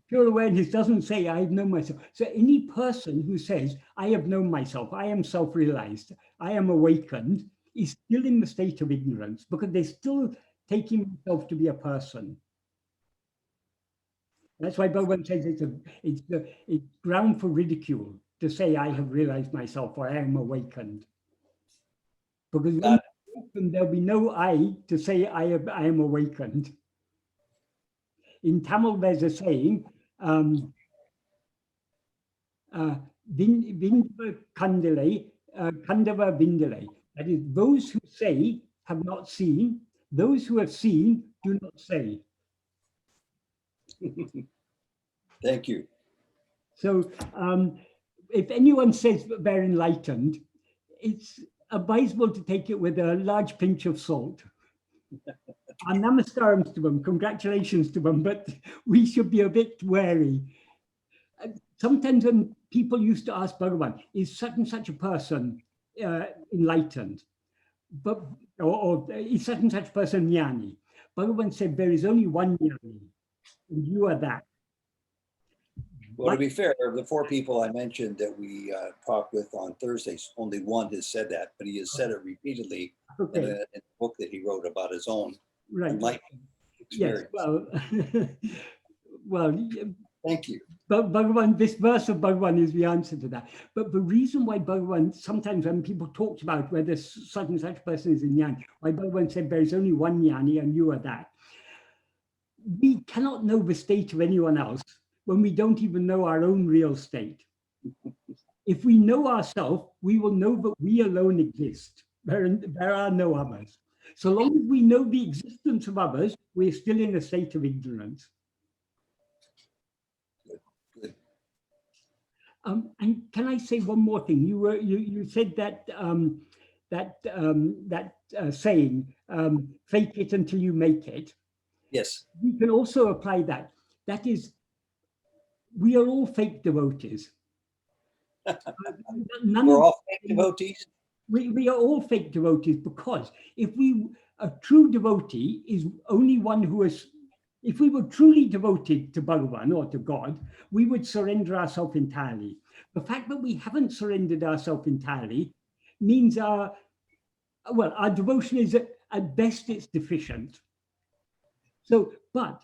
pure awareness doesn't say I have known myself. So any person who says I have known myself, I am self-realized, I am awakened, is still in the state of ignorance, because they're still taking themselves to be a person. That's why Bhagavan says it's ground for ridicule to say I have realized myself or I am awakened. Because when awakened, there'll be no I to say I am awakened. In Tamil, there's a saying, Vindava Kandale, Kandava Vindale. That is, those who say have not seen, those who have seen do not say. Thank you. So if anyone says that they're enlightened, it's advisable to take it with a large pinch of salt. And namaskarams to them, congratulations to them, but we should be a bit wary. Sometimes when people used to ask Bhagavan, is such and such a person enlightened? But or is such and such person jnani? Bhagavan said there is only one jnani, and you are that. Well, to be fair, the four people I mentioned that we talked with on Thursdays, only one has said that, but he has said it repeatedly in a book that he wrote about his own enlightenment experience. Yes, well, thank you. But Bhagavan, this verse of Bhagavan is the answer to that. But the reason why Bhagavan, sometimes when people talked about whether such and such person is a jnani, why Bhagavan said there is only one jnani and you are that. We cannot know the state of anyone else when we don't even know our own real state. If we know ourselves, we will know that we alone exist. There are no others. So long as we know the existence of others, we're still in a state of ignorance. Good. And can I say one more thing? You said that saying, fake it until you make it. Yes. We can also apply that. That is, we are all fake devotees. We're all fake devotees? We are all fake devotees, because if a true devotee is only one who is, if we were truly devoted to Bhagavan or to God, we would surrender ourselves entirely. The fact that we haven't surrendered ourselves entirely means our devotion is at best it's deficient. So, but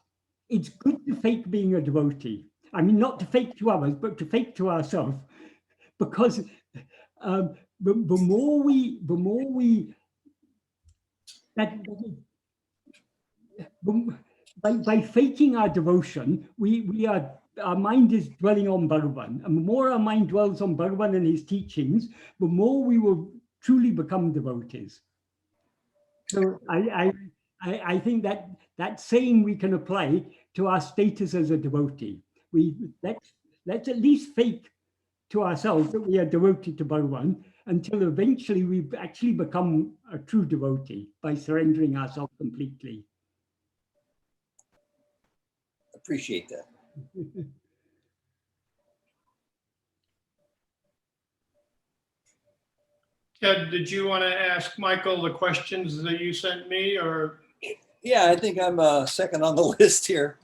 it's good to fake being a devotee. I mean, not to fake to others, but to fake to ourselves, because the more we by faking our devotion, our mind is dwelling on Bhagavan, and the more our mind dwells on Bhagavan and his teachings, the more we will truly become devotees. So I think that saying we can apply to our status as a devotee. Let's at least fake to ourselves that we are devoted to Bhagavan until eventually we actually become a true devotee by surrendering ourselves completely. Appreciate that. Ted, did you want to ask Michael the questions that you sent me, or? Yeah, I think I'm second on the list here.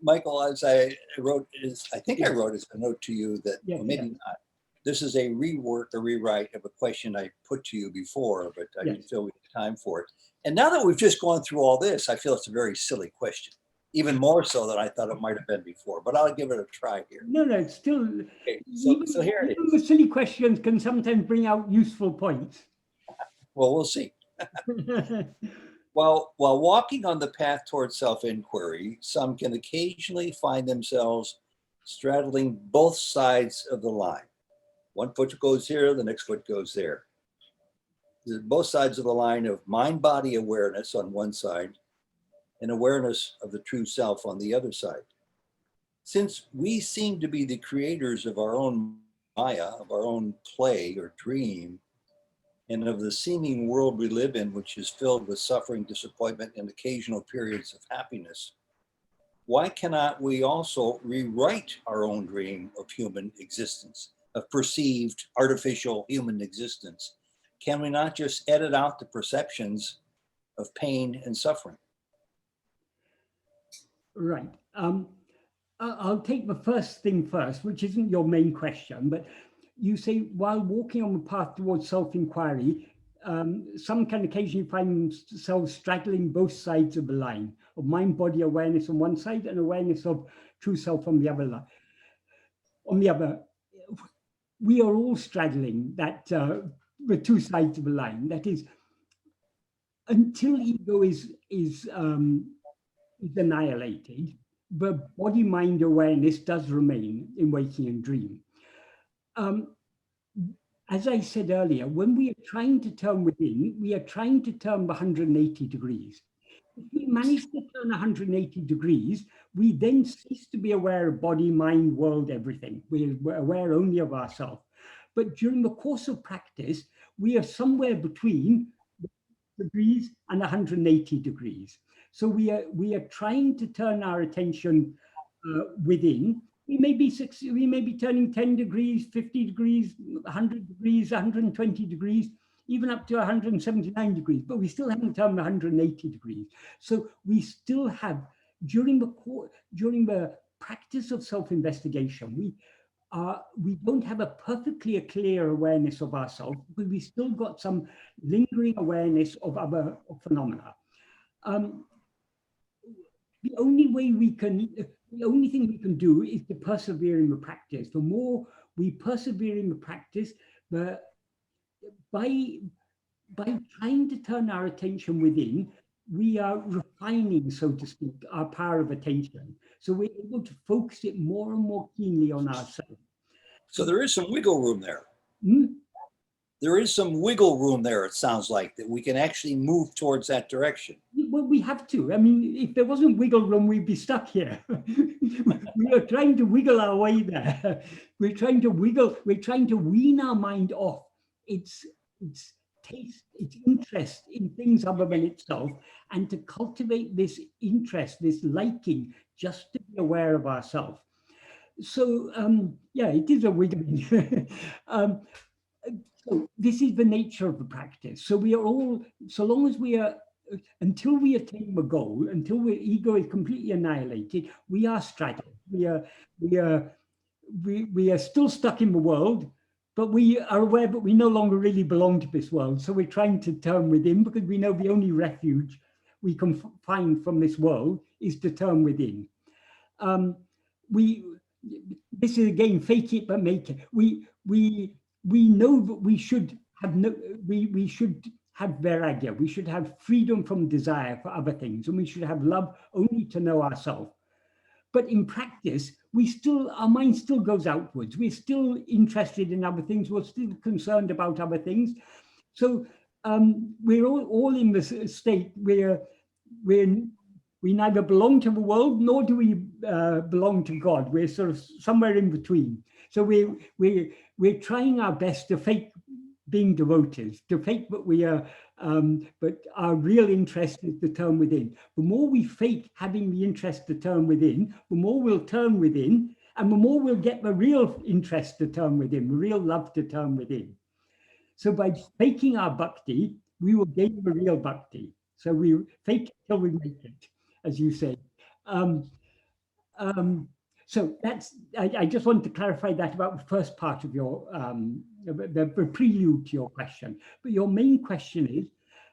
Michael, as I wrote, I think I wrote as a note to you that, well, maybe not. This is a rework or rewrite of a question I put to you before, but I didn't feel we had time for it. And now that we've just gone through all this, I feel it's a very silly question, even more so than I thought it might have been before, but I'll give it a try here. No, it's still, okay, so here it is. The silly questions can sometimes bring out useful points. Well, we'll see. While walking on the path towards self-inquiry, some can occasionally find themselves straddling both sides of the line. One foot goes here, the next foot goes there. Both sides of the line of mind-body awareness on one side and awareness of the true self on the other side. Since we seem to be the creators of our own Maya, of our own play or dream, and of the seeming world we live in, which is filled with suffering, disappointment, and occasional periods of happiness, why cannot we also rewrite our own dream of human existence, of perceived artificial human existence? Can we not just edit out the perceptions of pain and suffering? Right. I'll take the first thing first, which isn't your main question, but you say while walking on the path towards self-inquiry, some can occasionally find themselves straddling both sides of the line of mind-body awareness on one side and awareness of true self on the other. We are all straddling that the two sides of the line. That is, until ego is annihilated, the body-mind awareness does remain in waking and dream. As I said earlier, when we are trying to turn within, we are trying to turn 180 degrees. If we manage to turn 180 degrees, we then cease to be aware of body, mind, world, everything. We're aware only of ourselves. But during the course of practice, we are somewhere between degrees and 180 degrees. So we are trying to turn our attention within. We may be turning 10 degrees, 50 degrees, 100 degrees, 120 degrees, even up to 179 degrees, but we still haven't turned 180 degrees. So we still have, during the practice of self-investigation, we don't have a perfectly clear awareness of ourselves, but we still got some lingering awareness of other phenomena. The only thing we can do is to persevere in the practice. The more we persevere in the practice, by trying to turn our attention within, we are refining, so to speak, our power of attention. So we're able to focus it more and more keenly on ourselves. So there is some wiggle room there. Hmm? There is some wiggle room there, it sounds like, that we can actually move towards that direction. Well, we have to. I mean, if there wasn't wiggle room, we'd be stuck here. We are trying to wiggle our way there. We're trying to wean our mind off its taste, its interest in things other than itself, and to cultivate this interest, this liking, just to be aware of ourselves. So, yeah, it is a wiggling. So this is the nature of the practice. So we are all, so long as we are, until we attain the goal, until the ego is completely annihilated, we are straddled. We are still stuck in the world, but we are aware that we no longer really belong to this world. So we're trying to turn within, because we know the only refuge we can find from this world is to turn within. This is again, fake it but make it. We know that we should have we should have vairagya. We should have freedom from desire for other things, and we should have love only to know ourselves. But in practice, our mind still goes outwards. We're still interested in other things. We're still concerned about other things. So we're all in this state where we neither belong to the world nor do we belong to God. We're sort of somewhere in between. So we're trying our best to fake being devotees, to fake that we are, but our real interest is to turn within. The more we fake having the interest to turn within, the more we'll turn within, and the more we'll get the real interest to turn within, the real love to turn within. So by faking our bhakti, we will gain the real bhakti. So we fake till we make it, as you say. So that's, I just wanted to clarify that about the first part of your, the prelude to your question. But your main question is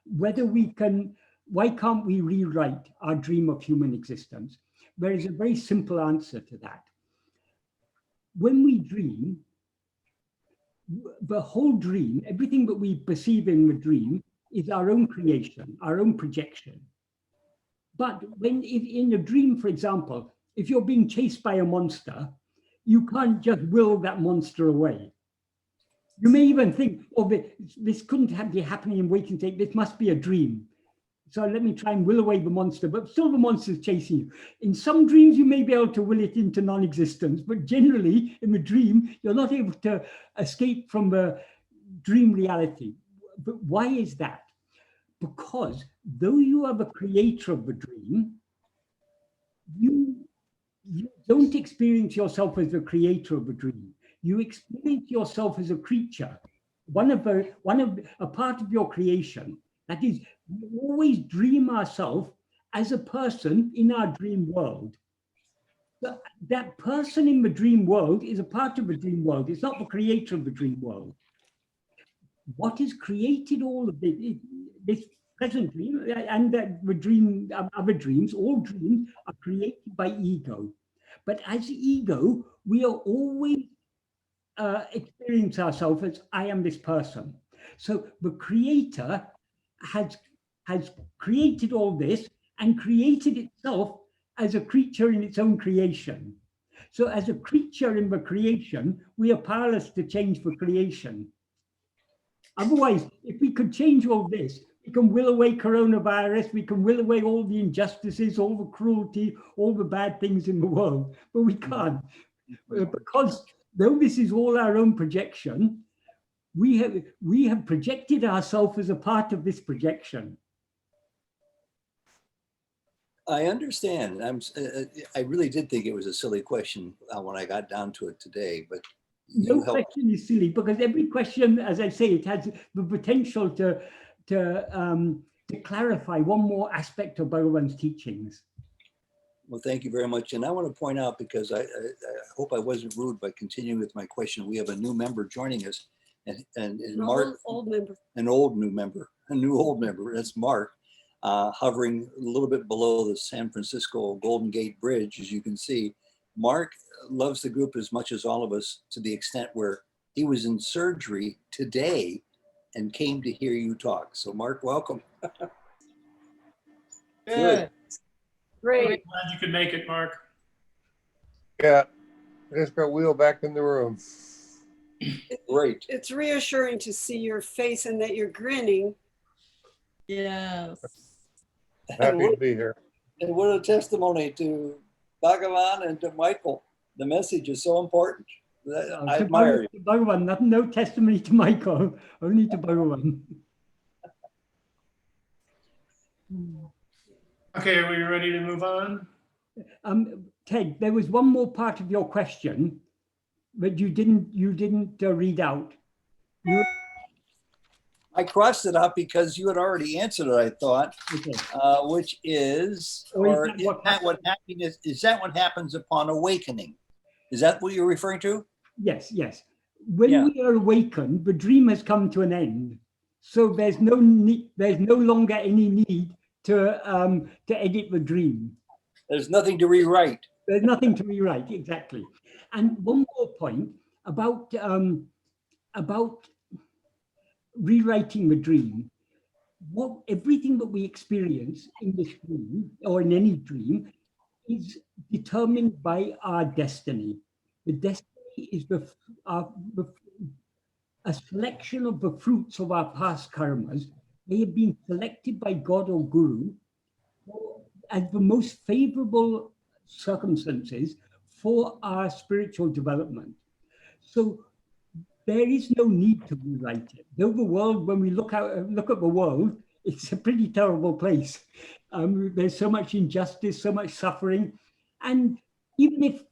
whether why can't we rewrite our dream of human existence? There is a very simple answer to that. When we dream, the whole dream, everything that we perceive in the dream is our own creation, our own projection. But if in a dream, for example, if you're being chased by a monster, you can't just will that monster away. You may even think, oh, this couldn't be happening in waking state. This must be a dream. So let me try and will away the monster, but still the monster is chasing you. In some dreams, you may be able to will it into non-existence, but generally in the dream, you're not able to escape from the dream reality. But why is that? Because though you are the creator of the dream, you don't experience yourself as the creator of the dream. You experience yourself as a creature, a part of your creation. That is, we always dream ourselves as a person in our dream world. But that person in the dream world is a part of the dream world. It's not the creator of the dream world. What has created all of this present dream and the dream, other dreams, all dreams are created by ego. But as ego, we are always experience ourselves as I am this person. So the creator has created all this and created itself as a creature in its own creation. So as a creature in the creation, we are powerless to change the creation. Otherwise, if we could change all this, we can will away coronavirus, we can will away all the injustices, all the cruelty, all the bad things in the world, but we can't. Because though this is all our own projection, we have projected ourselves as a part of this projection. I understand. I really did think it was a silly question when I got down to it today, but no question is silly, because every question, as I say, it has the potential to clarify one more aspect of Bhagavan's teachings. Well, thank you very much. And I want to point out, because I hope I wasn't rude by continuing with my question, we have a new member joining us, and Mark, an old member, that's Mark, hovering a little bit below the San Francisco Golden Gate Bridge, as you can see. Mark loves the group as much as all of us, to the extent where he was in surgery today and came to hear you talk. So Mark, welcome. Good. Great. Glad you could make it, Mark. Yeah, I just got wheeled back in the room. Great. It's reassuring to see your face and that you're grinning. Yes. Happy to be here. And what a testimony to Bhagavan and to Michael. The message is so important. I admire you. Bhagavan, no testimony to Michael, only to Bhagavan. Okay, are we ready to move on? Ted, there was one more part of your question that you didn't read out. I crossed it out because you had already answered it, I thought, Okay. Which is, is that what happens upon awakening? Is that what you're referring to? Yes, yes. When we are awakened, the dream has come to an end. So there's no longer any need to edit the dream. There's nothing to rewrite. There's nothing to rewrite, exactly. And one more point about rewriting the dream. Everything that we experience in this dream or in any dream is determined by our destiny. The destiny is a selection of the fruits of our past karmas. They have been selected by God or Guru as the most favorable circumstances for our spiritual development. So there is no need to rewrite it. Though the world, when we look at the world, it's a pretty terrible place. There's so much injustice, so much suffering. And even if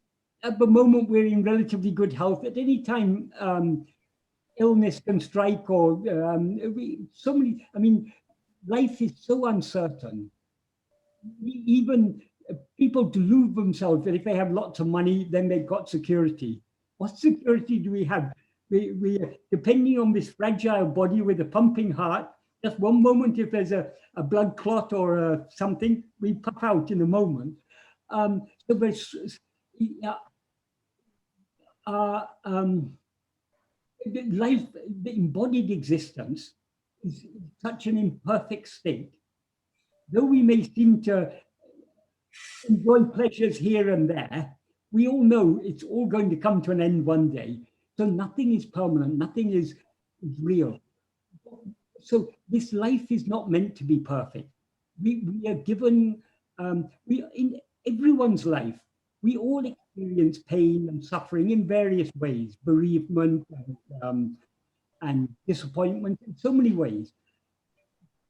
at the moment we're in relatively good health, at any time illness can strike, or life is so uncertain. Even people delude themselves that if they have lots of money, then they've got security. What security do we have? We depending on this fragile body with a pumping heart, just one moment, if there's a blood clot or something, we pop out in a moment. So there's life, the embodied existence, is such an imperfect state. Though we may seem to enjoy pleasures here and there, we all know it's all going to come to an end one day. So nothing is permanent, nothing is real. So this life is not meant to be perfect. We are given, in everyone's life, we all experience pain and suffering in various ways, bereavement and disappointment in so many ways.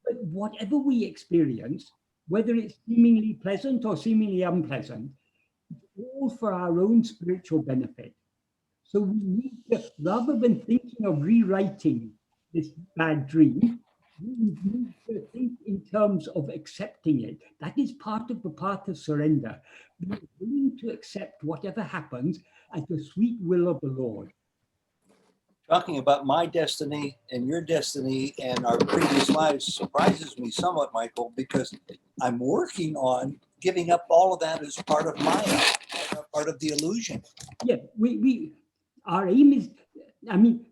But whatever we experience, whether it's seemingly pleasant or seemingly unpleasant, it's all for our own spiritual benefit. So we need to, rather than thinking of rewriting this bad dream, we need to think in terms of accepting it. That is part of the path of surrender. Being willing to accept whatever happens as the sweet will of the Lord. Talking about my destiny and your destiny and our previous lives surprises me somewhat, Michael, because I'm working on giving up all of that as part of Maya, part of the illusion. Yeah, our aim is, I mean,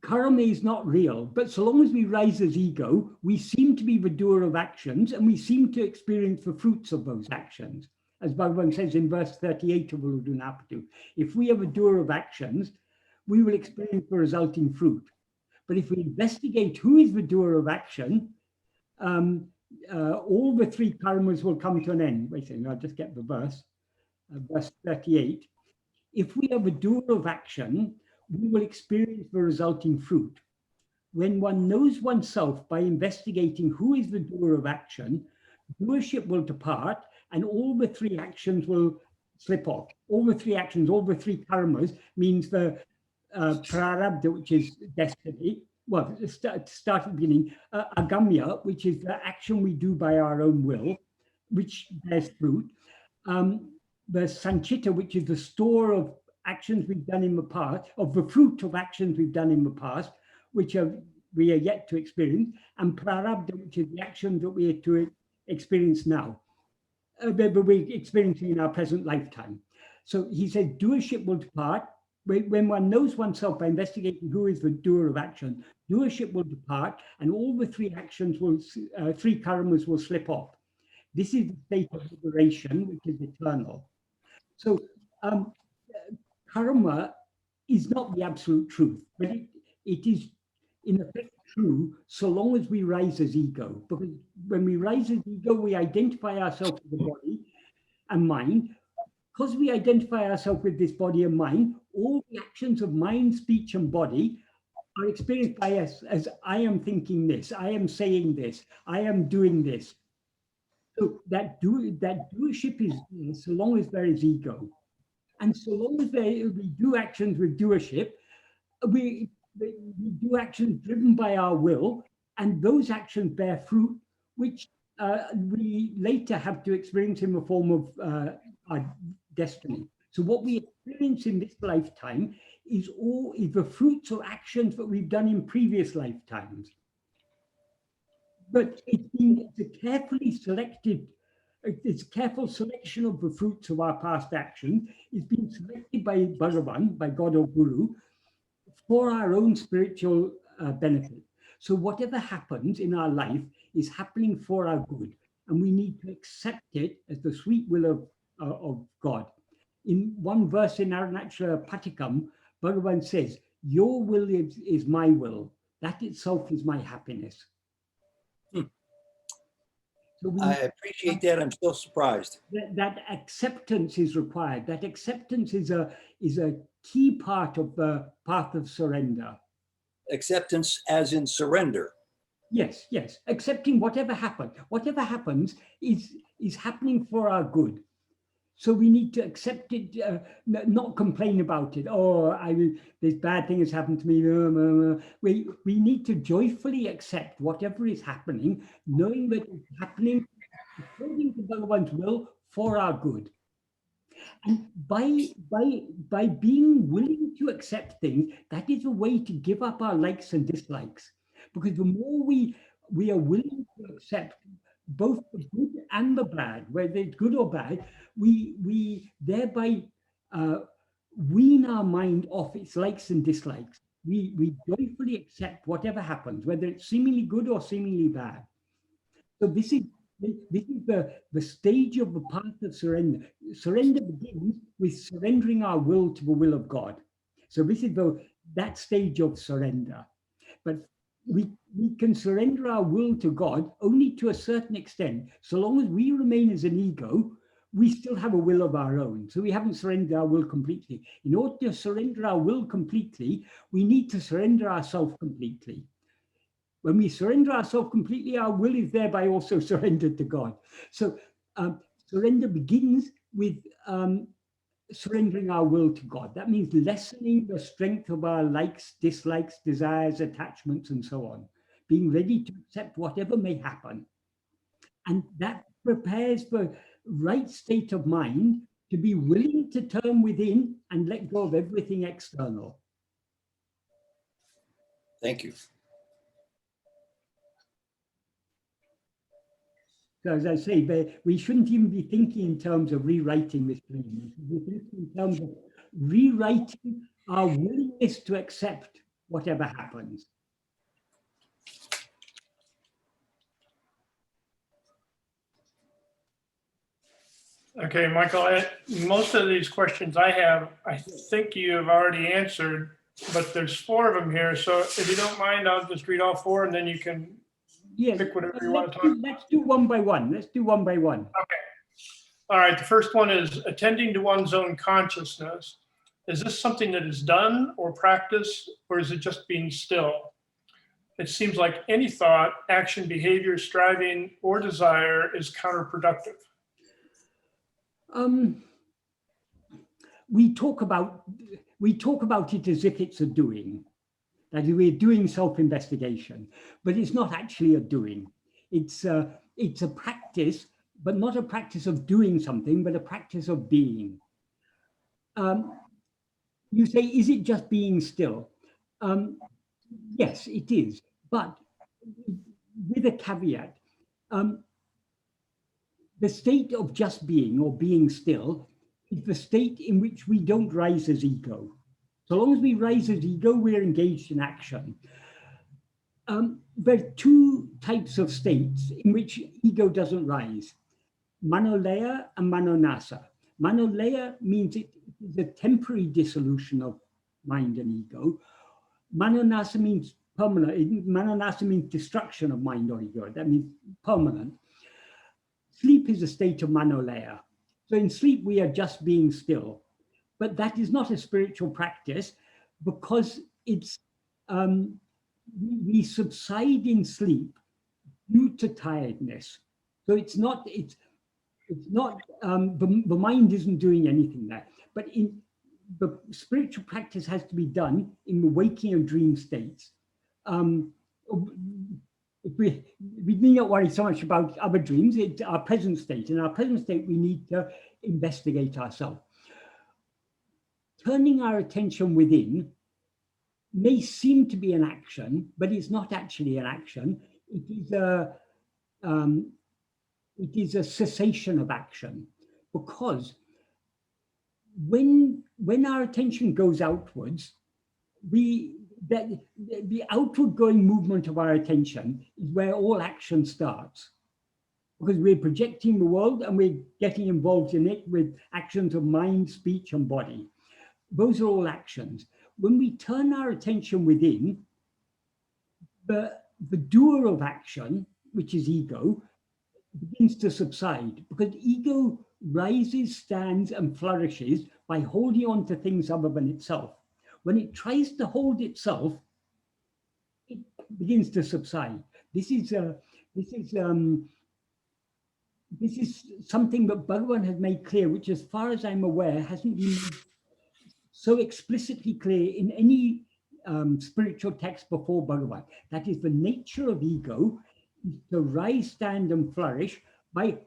karma is not real, but so long as we rise as ego, we seem to be the doer of actions and we seem to experience the fruits of those actions. As Bhagavan says in verse 38 of Uḷḷadu Nāṛpadu, if we are a doer of actions, we will experience the resulting fruit. But if we investigate who is the doer of action, all the three karmas will come to an end. Wait a second, I'll just get the verse, verse 38. If we are the doer of action, we will experience the resulting fruit. When one knows oneself by investigating who is the doer of action, doership will depart and all the three actions will slip off. All the three actions, all the three karmas means the prarabdha, which is destiny. Well, start at the beginning. Agamya, which is the action we do by our own will, which bears fruit. The sanchita, which is the store of actions we've done in the past, of the fruit of actions we've done in the past, which we are yet to experience, and prarabdha, which is the actions that we are to experience now, that we're experiencing in our present lifetime. So he said, doership will depart. When one knows oneself by investigating who is the doer of action, doership will depart, and all the three actions will, three karmas will slip off. This is the state of liberation, which is eternal. So karma is not the absolute truth, but it is in effect true so long as we rise as ego. Because when we rise as ego, we identify ourselves with the body and mind. Because we identify ourselves with this body and mind, all the actions of mind, speech, and body are experienced by us as I am thinking this, I am saying this, I am doing this. So that doership is so long as there is ego. And so long as we do actions with doership, we do actions driven by our will, and those actions bear fruit, which we later have to experience in the form of our destiny. So what we experience in this lifetime is the fruits of actions that we've done in previous lifetimes. But it's a carefully selected, it's a careful selection of the fruits of our past action. It's been selected by Bhagavan, by God or Guru, for our own spiritual benefit. So whatever happens in our life is happening for our good, and we need to accept it as the sweet will of God. In one verse in Arunachala Patikam, Bhagavan says, your will is my will. That itself is my happiness. So I appreciate that. I'm still surprised. That acceptance is required. That acceptance is a key part of the path of surrender. Acceptance as in surrender. Yes, yes. Accepting whatever happens. Whatever happens is happening for our good. So we need to accept it, not complain about it. Oh, this bad thing has happened to me. We need to joyfully accept whatever is happening, knowing that it's happening according to Bhagavan's will for our good. And by being willing to accept things, that is a way to give up our likes and dislikes. Because the more we are willing to accept both the good and the bad, whether it's good or bad, we thereby wean our mind off its likes and dislikes. we joyfully accept whatever happens, whether it's seemingly good or seemingly bad. So this is the stage of the path of surrender. Surrender begins with surrendering our will to the will of God. So this is that stage of surrender. But we can surrender our will to God only to a certain extent. So long as we remain as an ego, we still have a will of our own. So we haven't surrendered our will completely. In order to surrender our will completely, we need to surrender ourselves completely. When we surrender ourselves completely, our will is thereby also surrendered to God. So surrender begins with surrendering our will to God. That means lessening the strength of our likes, dislikes, desires, attachments, and so on. Being ready to accept whatever may happen. And that prepares the right state of mind to be willing to turn within and let go of everything external. Thank you. So as I say, we shouldn't even be thinking in terms of rewriting this dream. We should be thinking in terms of rewriting our willingness to accept whatever happens. Okay, Michael, most of these questions I have, I think you have already answered, but there's 4 of them here. So if you don't mind, I'll just read all 4 and then you can pick whatever you want to talk about. Let's do one by one. Let's do one by one. Okay. All right. The first one is attending to one's own consciousness. Is this something that is done or practiced, or is it just being still? It seems like any thought, action, behavior, striving, or desire is counterproductive. We talk about it as if it's a doing. That is, we're doing self-investigation, but it's not actually a doing. It's a practice, but not a practice of doing something, but a practice of being. You say, is it just being still? Yes, it is, but with a caveat. The state of just being or being still is the state in which we don't rise as ego. So long as we rise as ego, we're engaged in action. There are 2 types of states in which ego doesn't rise: manolaya and manonasa. Manolaya means it is a temporary dissolution of mind and ego. Manonasa means permanent. Manonasa means destruction of mind or ego. That means permanent. Sleep is a state of manolaya. So in sleep, we are just being still. But that is not a spiritual practice because it's we subside in sleep due to tiredness. So it's not the mind isn't doing anything there. But in the spiritual practice has to be done in the waking and dream states. We need not worry so much about other dreams. It's our present state. In our present state, we need to investigate ourselves. Turning our attention within may seem to be an action, but it's not actually an action. It is a cessation of action, because when our attention goes outwards, the outward going movement of our attention is where all action starts, because we're projecting the world and we're getting involved in it with actions of mind, speech, and body. Those are all actions. When we turn our attention within, the doer of action, which is ego, begins to subside, because ego rises, stands, and flourishes by holding on to things other than itself. When it tries to hold itself, it begins to subside. This is something that Bhagavan has made clear, which, as far as I'm aware, hasn't been made so explicitly clear in any spiritual text before Bhagavan. That is, the nature of ego is to rise, stand, and flourish by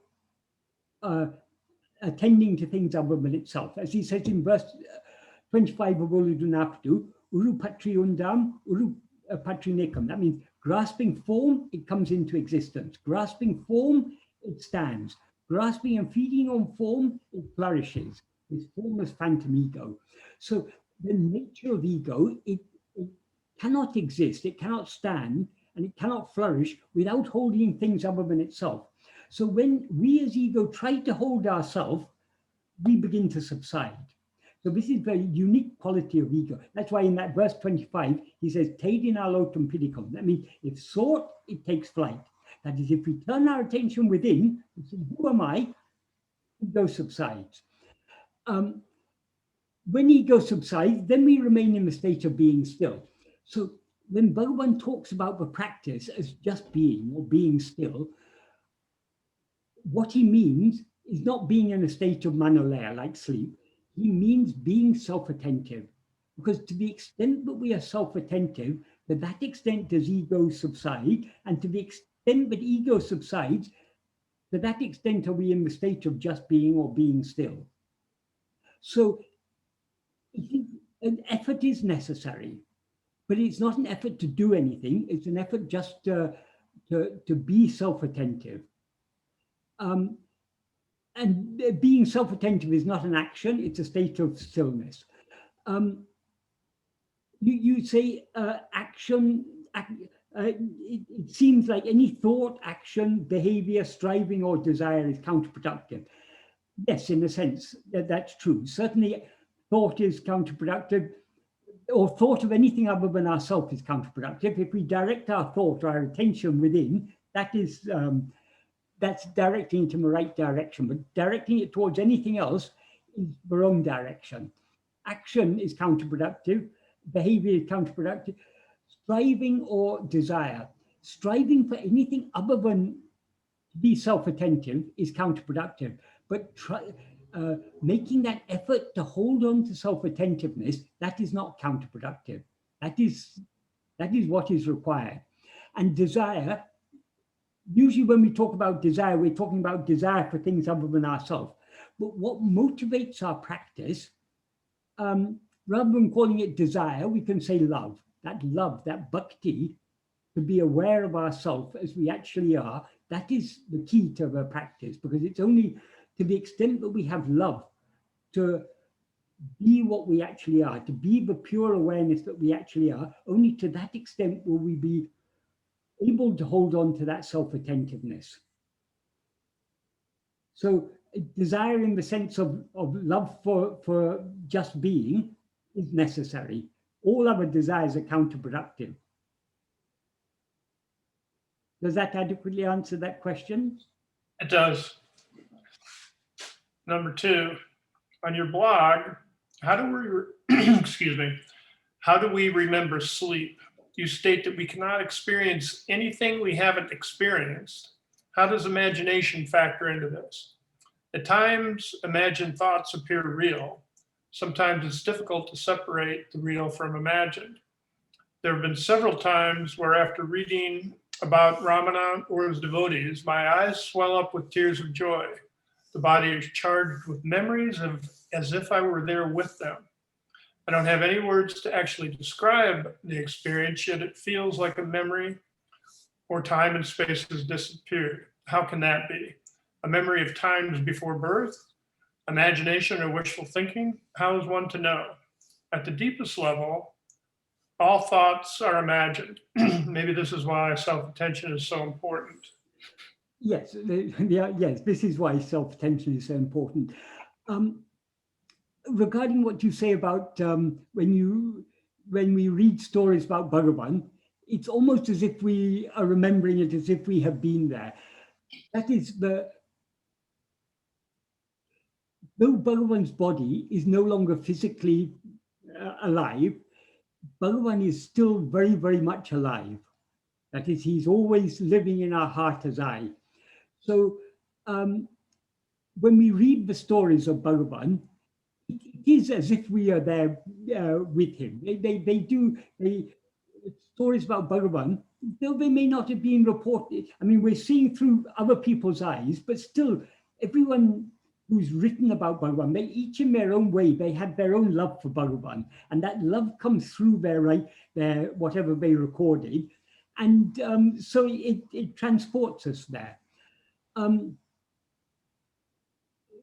attending to things other than itself. As he says in verse 25 of Uḷḷadu Nāṛpadu, Uru Patri Undam, Uru Patri Nekam. That means grasping form, it comes into existence. Grasping form, it stands. Grasping and feeding on form, it flourishes. This formless phantom ego. So the nature of ego, it cannot exist, it cannot stand, and it cannot flourish without holding things other than itself. So when we as ego try to hold ourselves, we begin to subside. So this is a very unique quality of ego. That's why in that verse 25, he says, Tedin alotum pidicum. That means if sought, it takes flight. That is, if we turn our attention within, and say, who am I? Ego subsides. When ego subsides, then we remain in the state of being still. So when Bhagavan talks about the practice as just being or being still, what he means is not being in a state of manolaya, like sleep. He means being self-attentive. Because to the extent that we are self-attentive, to that extent does ego subside, and to the extent that ego subsides, to that extent are we in the state of just being or being still. So an effort is necessary, but it's not an effort to do anything. It's an effort just to be self-attentive. And being self-attentive is not an action, it's a state of stillness. You say action, it seems like any thought, action, behavior, striving, or desire is counterproductive. Yes, in a sense, that's true. Certainly, thought is counterproductive, or thought of anything other than ourself is counterproductive. If we direct our thought, our attention within, that is, that's directing it in the right direction, but directing it towards anything else is the wrong direction. Action is counterproductive, behavior is counterproductive, striving or desire. Striving for anything other than to be self-attentive is counterproductive, but making that effort to hold on to self-attentiveness, that is not counterproductive. That is what is required. And desire, usually when we talk about desire, we're talking about desire for things other than ourselves. But what motivates our practice, rather than calling it desire, we can say love. That love, that bhakti, to be aware of ourselves as we actually are, that is the key to the practice, because it's only to the extent that we have love to be what we actually are, to be the pure awareness that we actually are, only to that extent will we be able to hold on to that self-attentiveness. So desire in the sense of love for just being is necessary. All other desires are counterproductive. Does that adequately answer that question? It does. Number 2, on your blog, how do we, excuse me, how do we remember sleep? You state that we cannot experience anything we haven't experienced. How does imagination factor into this? At times, imagined thoughts appear real. Sometimes it's difficult to separate the real from imagined. There have been several times where after reading about Ramana Ār's devotees, my eyes swell up with tears of joy. The body is charged with memories as if I were there with them. I don't have any words to actually describe the experience, yet it feels like a memory or time and space has disappeared. How can that be? A memory of times before birth? Imagination or wishful thinking? How is one to know? At the deepest level, all thoughts are imagined. Maybe this is why self-attention is so important. Yes, yes, this is why self-attention is so important. Regarding what you say about when we read stories about Bhagavan, it's almost as if we are remembering it as if we have been there. That is though Bhagavan's body is no longer physically alive, Bhagavan is still very, very much alive. That is, he's always living in our heart as I. So when we read the stories of Bhagavan, it is as if we are there with him. Stories about Bhagavan, though they may not have been reported, I mean, we're seeing through other people's eyes, but still, everyone who's written about Bhagavan, they each in their own way, they had their own love for Bhagavan, and that love comes through their whatever they recorded, and so it transports us there.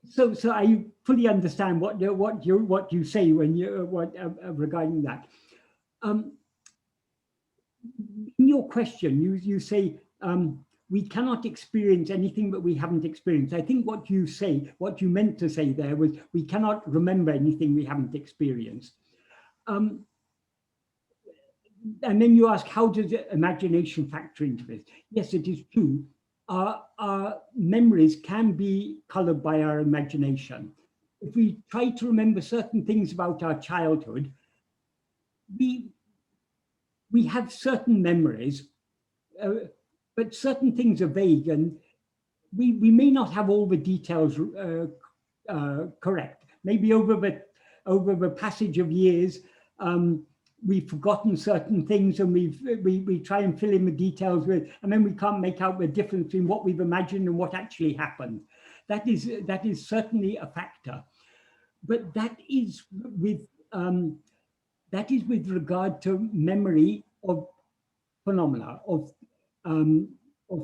So I fully understand what you say when you regarding that. in your question, you say, we cannot experience anything that we haven't experienced. I think what you meant to say there was, we cannot remember anything we haven't experienced. And then you ask, how does imagination factor into this? Yes, it is true. Our memories can be colored by our imagination. If we try to remember certain things about our childhood, we have certain memories, but certain things are vague, and we may not have all the details correct. Maybe over the passage of years, we've forgotten certain things, and we try and fill in the details with, and then we can't make out the difference between what we've imagined and what actually happened. That is certainly a factor, but that is with regard to memory of phenomena, of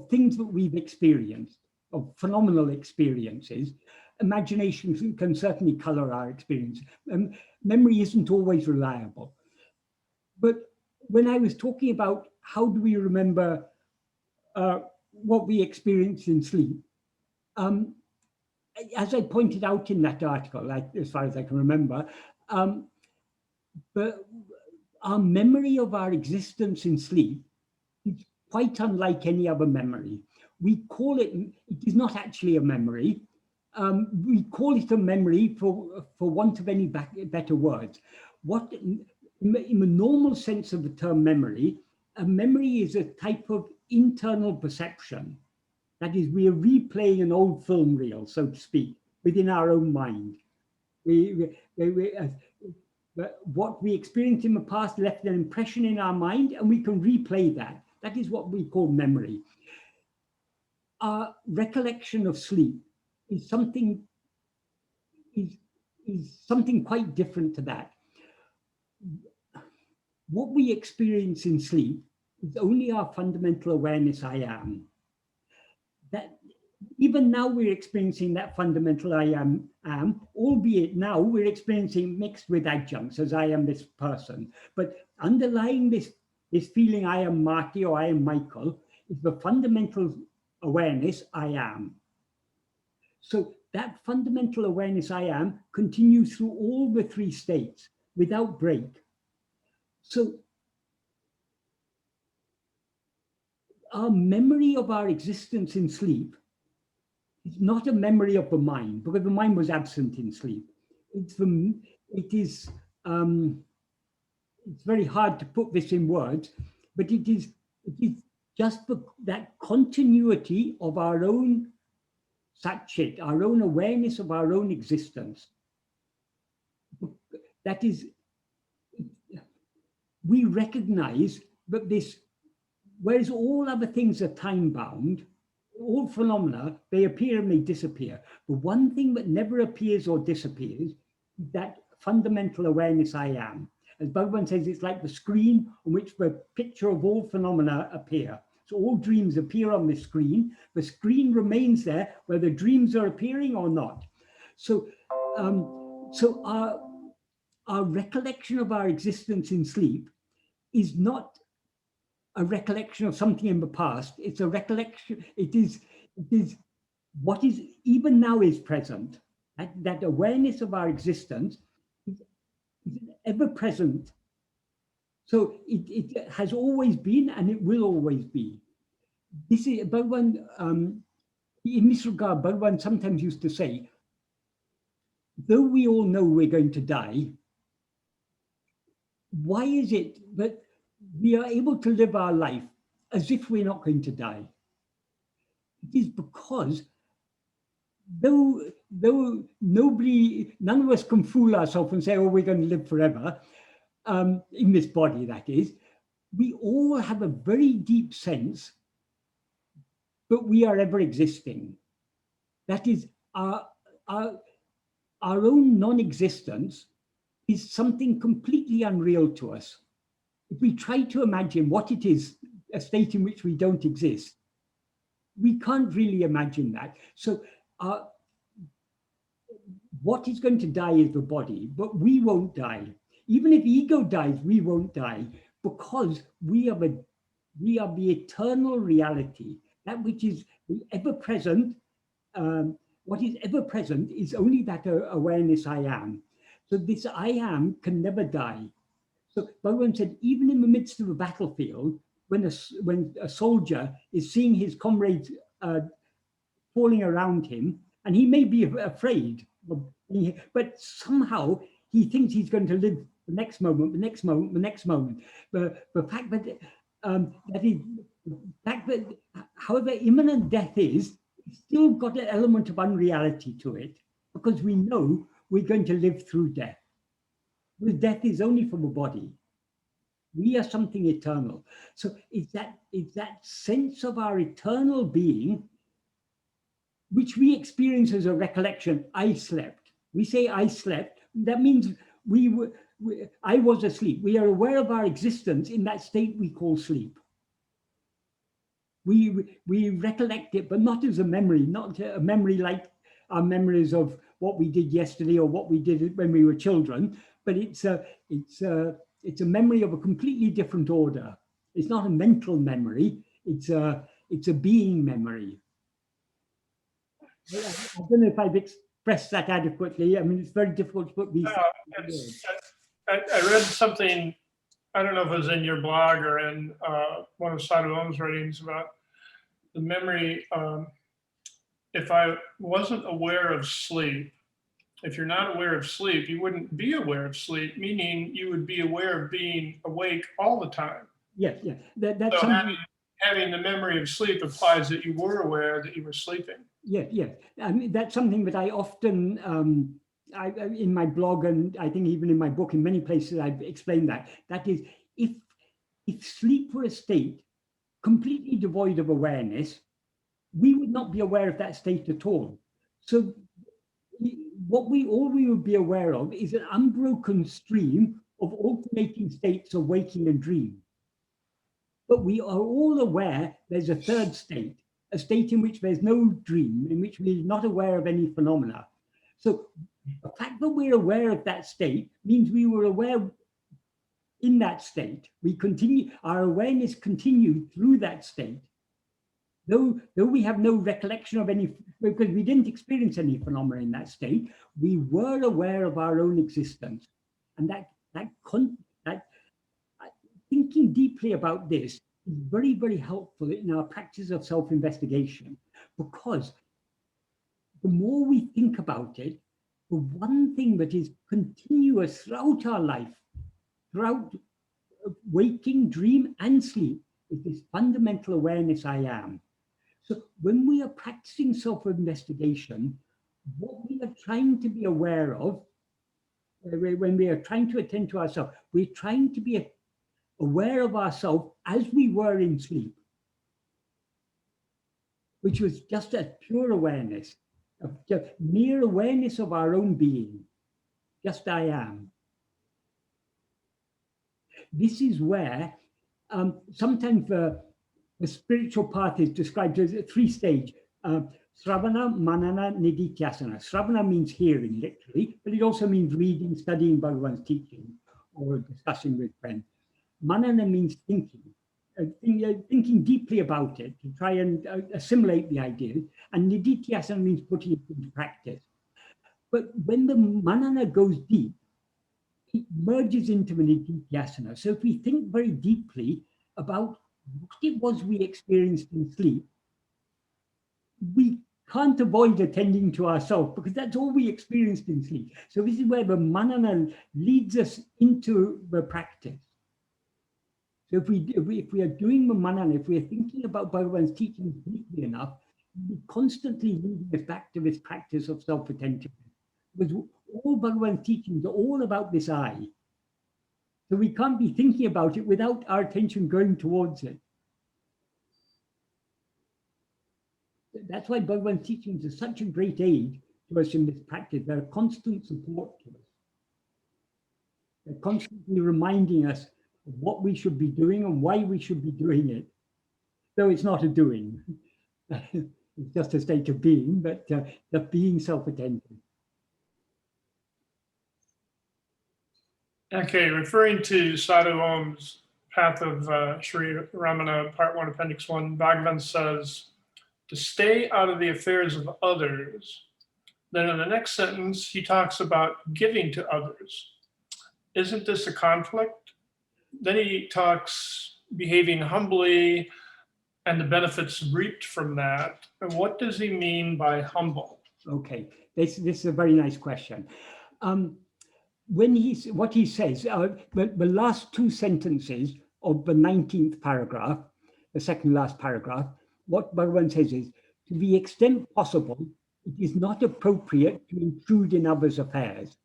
things that we've experienced, of phenomenal experiences. Imagination can certainly color our experience. Memory isn't always reliable. But when I was talking about how do we remember what we experience in sleep, as I pointed out in that article, as far as I can remember, but our memory of our existence in sleep is quite unlike any other memory. We call it is not actually a memory. We call it a memory for want of any better words. What in the normal sense of the term memory, a memory is a type of internal perception. That is, we are replaying an old film reel, so to speak, within our own mind. What we experienced in the past left an impression in our mind, and we can replay that. That is what we call memory. Our recollection of sleep is something quite different to that. What we experience in sleep is only our fundamental awareness, I am. That even now we're experiencing that fundamental I am, albeit now we're experiencing mixed with adjuncts as I am this person. But underlying this feeling I am Marty or I am Michael is the fundamental awareness I am. So that fundamental awareness I am continues through all the three states without break. So our memory of our existence in sleep is not a memory of the mind, because the mind was absent in sleep. It's very hard to put this in words, but it is just that continuity of our own satchit, our own awareness of our own existence. That is, we recognize that this, whereas all other things are time-bound, all phenomena, they appear and they disappear. The one thing that never appears or disappears is that fundamental awareness I am. As Bhagavan says, it's like the screen on which the picture of all phenomena appear. So all dreams appear on the screen. The screen remains there whether dreams are appearing or not. So, our recollection of our existence in sleep is not a recollection of something in the past. It's a recollection. It is what is even now is present. That awareness of our existence is ever present. So it has always been, and it will always be. This is Bhagavan. In this regard, Bhagavan sometimes used to say, though we all know we're going to die, why is it that we are able to live our life as if we're not going to die? It is because though none of us can fool ourselves and say, oh, we're going to live forever, in this body, that is, we all have a very deep sense that we are ever existing. That is, our own non-existence is something completely unreal to us. If we try to imagine what it is, a state in which we don't exist, we can't really imagine that. So what is going to die is the body, but we won't die. Even if ego dies, we won't die, because we are the We are the eternal reality, that which is the ever-present. What is ever-present is only that awareness I am. So this I am can never die. So Bhagavan said, even in the midst of a battlefield, when a soldier is seeing his comrades falling around him, and he may be afraid, but somehow he thinks he's going to live the next moment, the next moment, the next moment. The fact that however imminent death is, it's still got an element of unreality to it, because we know we're going to live through death. Because death is only from a body. We are something eternal. So it's that sense of our eternal being, which we experience as a recollection. I slept. We say I slept. That means I was asleep. We are aware of our existence in that state we call sleep. We recollect it, but not as a memory, not a memory like our memories of what we did yesterday or what we did when we were children, but it's a memory of a completely different order. It's not a mental memory, it's a being memory. I don't know if I've expressed that adequately. I mean, it's very difficult to put these words. I read something, I don't know if it was in your blog or in one of Sadhu Om's writings about the memory. If I wasn't aware of sleep, if you're not aware of sleep, you wouldn't be aware of sleep, meaning you would be aware of being awake all the time. Yes, yeah. That's So something. having the memory of sleep implies that you were aware that you were sleeping. Yeah. I mean, that's something that I often, in my blog, and I think even in my book, in many places, I've explained that. That is, if sleep were a state completely devoid of awareness, we would not be aware of that state at all. So all we would be aware of is an unbroken stream of alternating states of waking and dream. But we are all aware there's a third state, a state in which there's no dream, in which we're not aware of any phenomena. So the fact that we're aware of that state means we were aware in that state. Our awareness continued through that state. Though we have no recollection of any, because we didn't experience any phenomena in that state, we were aware of our own existence. And that thinking deeply about this is very, very helpful in our practice of self-investigation, because the more we think about it, the one thing that is continuous throughout our life, throughout waking, dream, and sleep, is this fundamental awareness I am. So when we are practicing self-investigation, what we are trying to be aware of, when we are trying to attend to ourselves, we're trying to be aware of ourselves as we were in sleep, which was just a pure awareness, just mere awareness of our own being, just I am. This is where sometimes the spiritual path is described as a three-stage: Sravana, Manana, Nididhyasana. Sravana means hearing, literally, but it also means reading, studying Bhagavan's teaching, or discussing with friends. Manana means thinking, thinking deeply about it, to try and assimilate the ideas. And Nididhyasana means putting it into practice. But when the Manana goes deep, it merges into the Nididhyasana. So if we think very deeply about what it was we experienced in sleep, we can't avoid attending to ourselves, because that's all we experienced in sleep. So this is where the Manana leads us into the practice. So if we are doing the Manana, if we are thinking about Bhagavan's teachings deeply enough, we constantly leading us back to this practice of self-attentiveness. Because all Bhagavan's teachings are all about this I. So we can't be thinking about it without our attention going towards it. That's why Bhagavan's teachings are such a great aid to us in this practice. They're a constant support to us. They're constantly reminding us of what we should be doing and why we should be doing it. Though it's not a doing. It's just a state of being, but the being self-attentive. Okay, referring to Sadhu Om's Path of Sri Ramana, Part 1, Appendix 1, Bhagavan says, to stay out of the affairs of others. Then in the next sentence, he talks about giving to others. Isn't this a conflict? Then he talks behaving humbly and the benefits reaped from that. And what does he mean by humble? Okay, this is a very nice question. What he says, the last two sentences of the 19th paragraph, the second last paragraph, what Bhagavan says is, to the extent possible, it is not appropriate to intrude in others' affairs.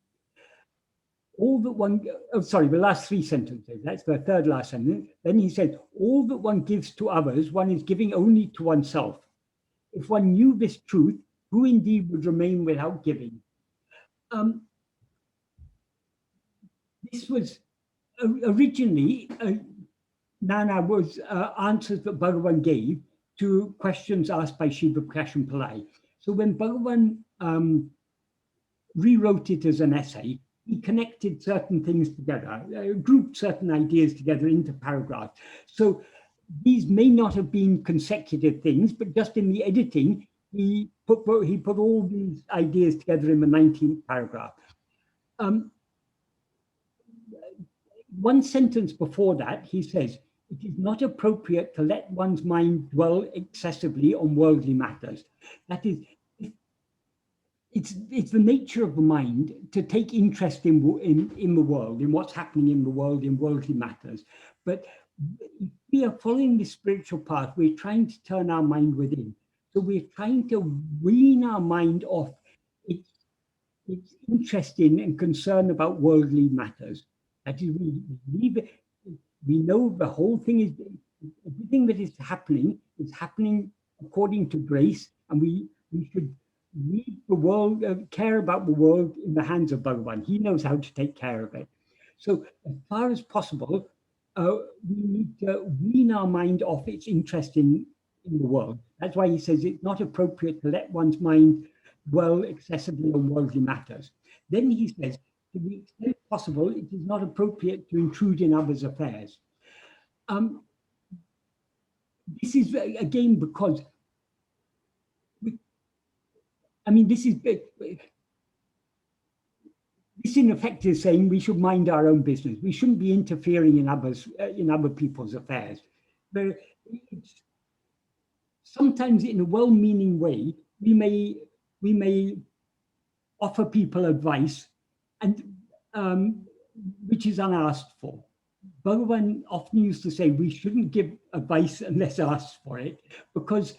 The last three sentences, that's the third last sentence. Then he said, all that one gives to others, one is giving only to oneself. If one knew this truth, who indeed would remain without giving? This was originally, Nāṉ Ār was answers that Bhagavan gave to questions asked by Shiva Prakash Pillai. So when Bhagavan rewrote it as an essay, he connected certain things together, grouped certain ideas together into paragraphs. So these may not have been consecutive things, but just in the editing, he put all these ideas together in the 19th paragraph. One sentence before that, he says, it is not appropriate to let one's mind dwell excessively on worldly matters. That is, it's the nature of the mind to take interest in the world, in what's happening in the world, in worldly matters. But if we are following the spiritual path, we're trying to turn our mind within. So we're trying to wean our mind off its interest in and concern about worldly matters. That is, we know the whole thing is, everything that is happening according to grace, and we should leave the world, care about the world in the hands of Bhagavan. He knows how to take care of it. So as far as possible, we need to wean our mind off its interest in the world. That's why he says it's not appropriate to let one's mind dwell excessively on worldly matters. Then he says, to the extent possible, it is not appropriate to intrude in others' affairs. This is, again, because, this in effect is saying we should mind our own business. We shouldn't be interfering in other people's affairs. But sometimes in a well-meaning way, we may offer people advice, and which is unasked for. Bhagavan often used to say we shouldn't give advice unless asked for it, because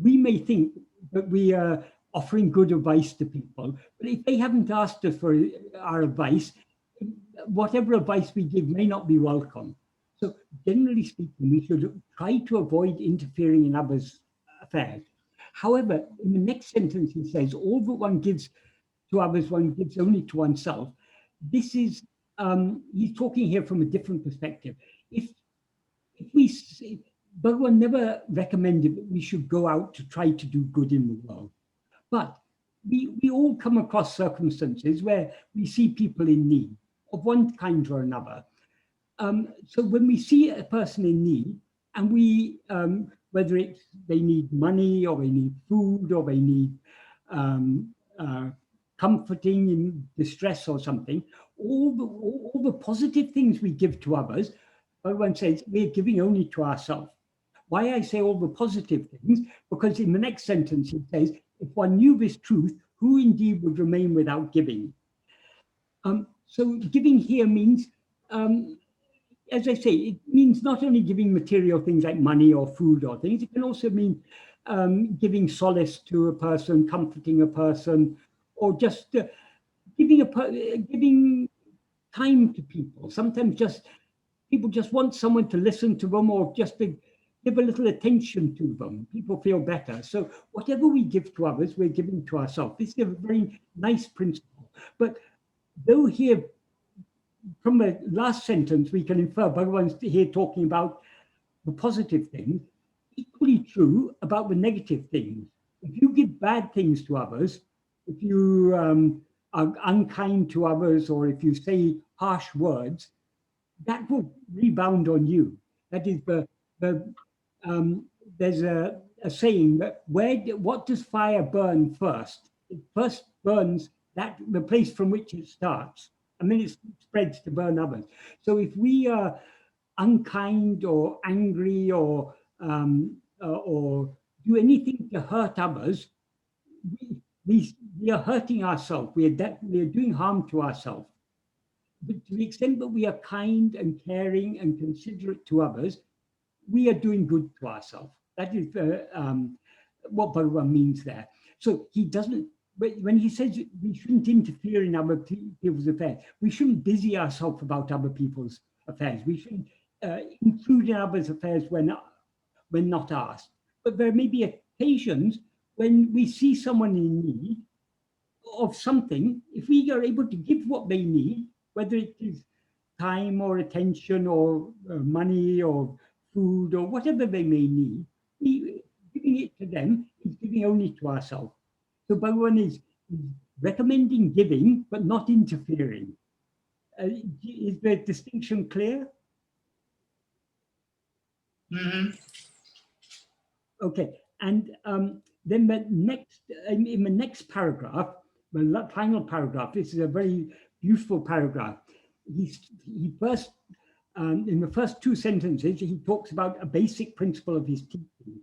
we may think that we are offering good advice to people, but if they haven't asked us for our advice, whatever advice we give may not be welcome. So generally speaking, we should try to avoid interfering in others' affairs. However, in the next sentence, he says, all that one gives to others, one gives only to oneself. This is, he's talking here from a different perspective. If Bhagavan never recommended that we should go out to try to do good in the world. But we all come across circumstances where we see people in need of one kind or another. So when we see a person in need, and we, whether they need money, or they need food, or they need comforting in distress or something, all the positive things we give to others, Bhagavan says we're giving only to ourselves. Why I say all the positive things? Because in the next sentence it says, if one knew this truth, who indeed would remain without giving? So giving here means, as I say, it means not only giving material things like money or food or things, it can also mean giving solace to a person, comforting a person, or just giving time to people. Sometimes people just want someone to listen to them, or just to give a little attention to them. People feel better. So whatever we give to others, we're giving to ourselves. This is a very nice principle. But though here, from the last sentence, we can infer Bhagavan's here talking about the positive things, equally true about the negative things. If you give bad things to others, if you are unkind to others, or if you say harsh words, that will rebound on you. That is there's a saying that what does fire burn first? It first burns the place from which it starts, and then it spreads to burn others. So if we are unkind or angry or do anything to hurt others, we are hurting ourselves. We are doing harm to ourselves. But to the extent that we are kind and caring and considerate to others, we are doing good to ourselves. That is what Bhagavan means there. So he doesn't, when he says we shouldn't interfere in other people's affairs, we shouldn't busy ourselves about other people's affairs. We shouldn't intrude in others' affairs when not asked. But there may be occasions when we see someone in need of something. If we are able to give what they need, whether it is time or attention or money or food or whatever they may need, giving it to them is giving only to ourselves. So Bhagavan is recommending giving, but not interfering. Is the distinction clear? Mm-hmm. Okay, and then in the next paragraph, the final paragraph, this is a very useful paragraph. He first, in the first two sentences, he talks about a basic principle of his teaching.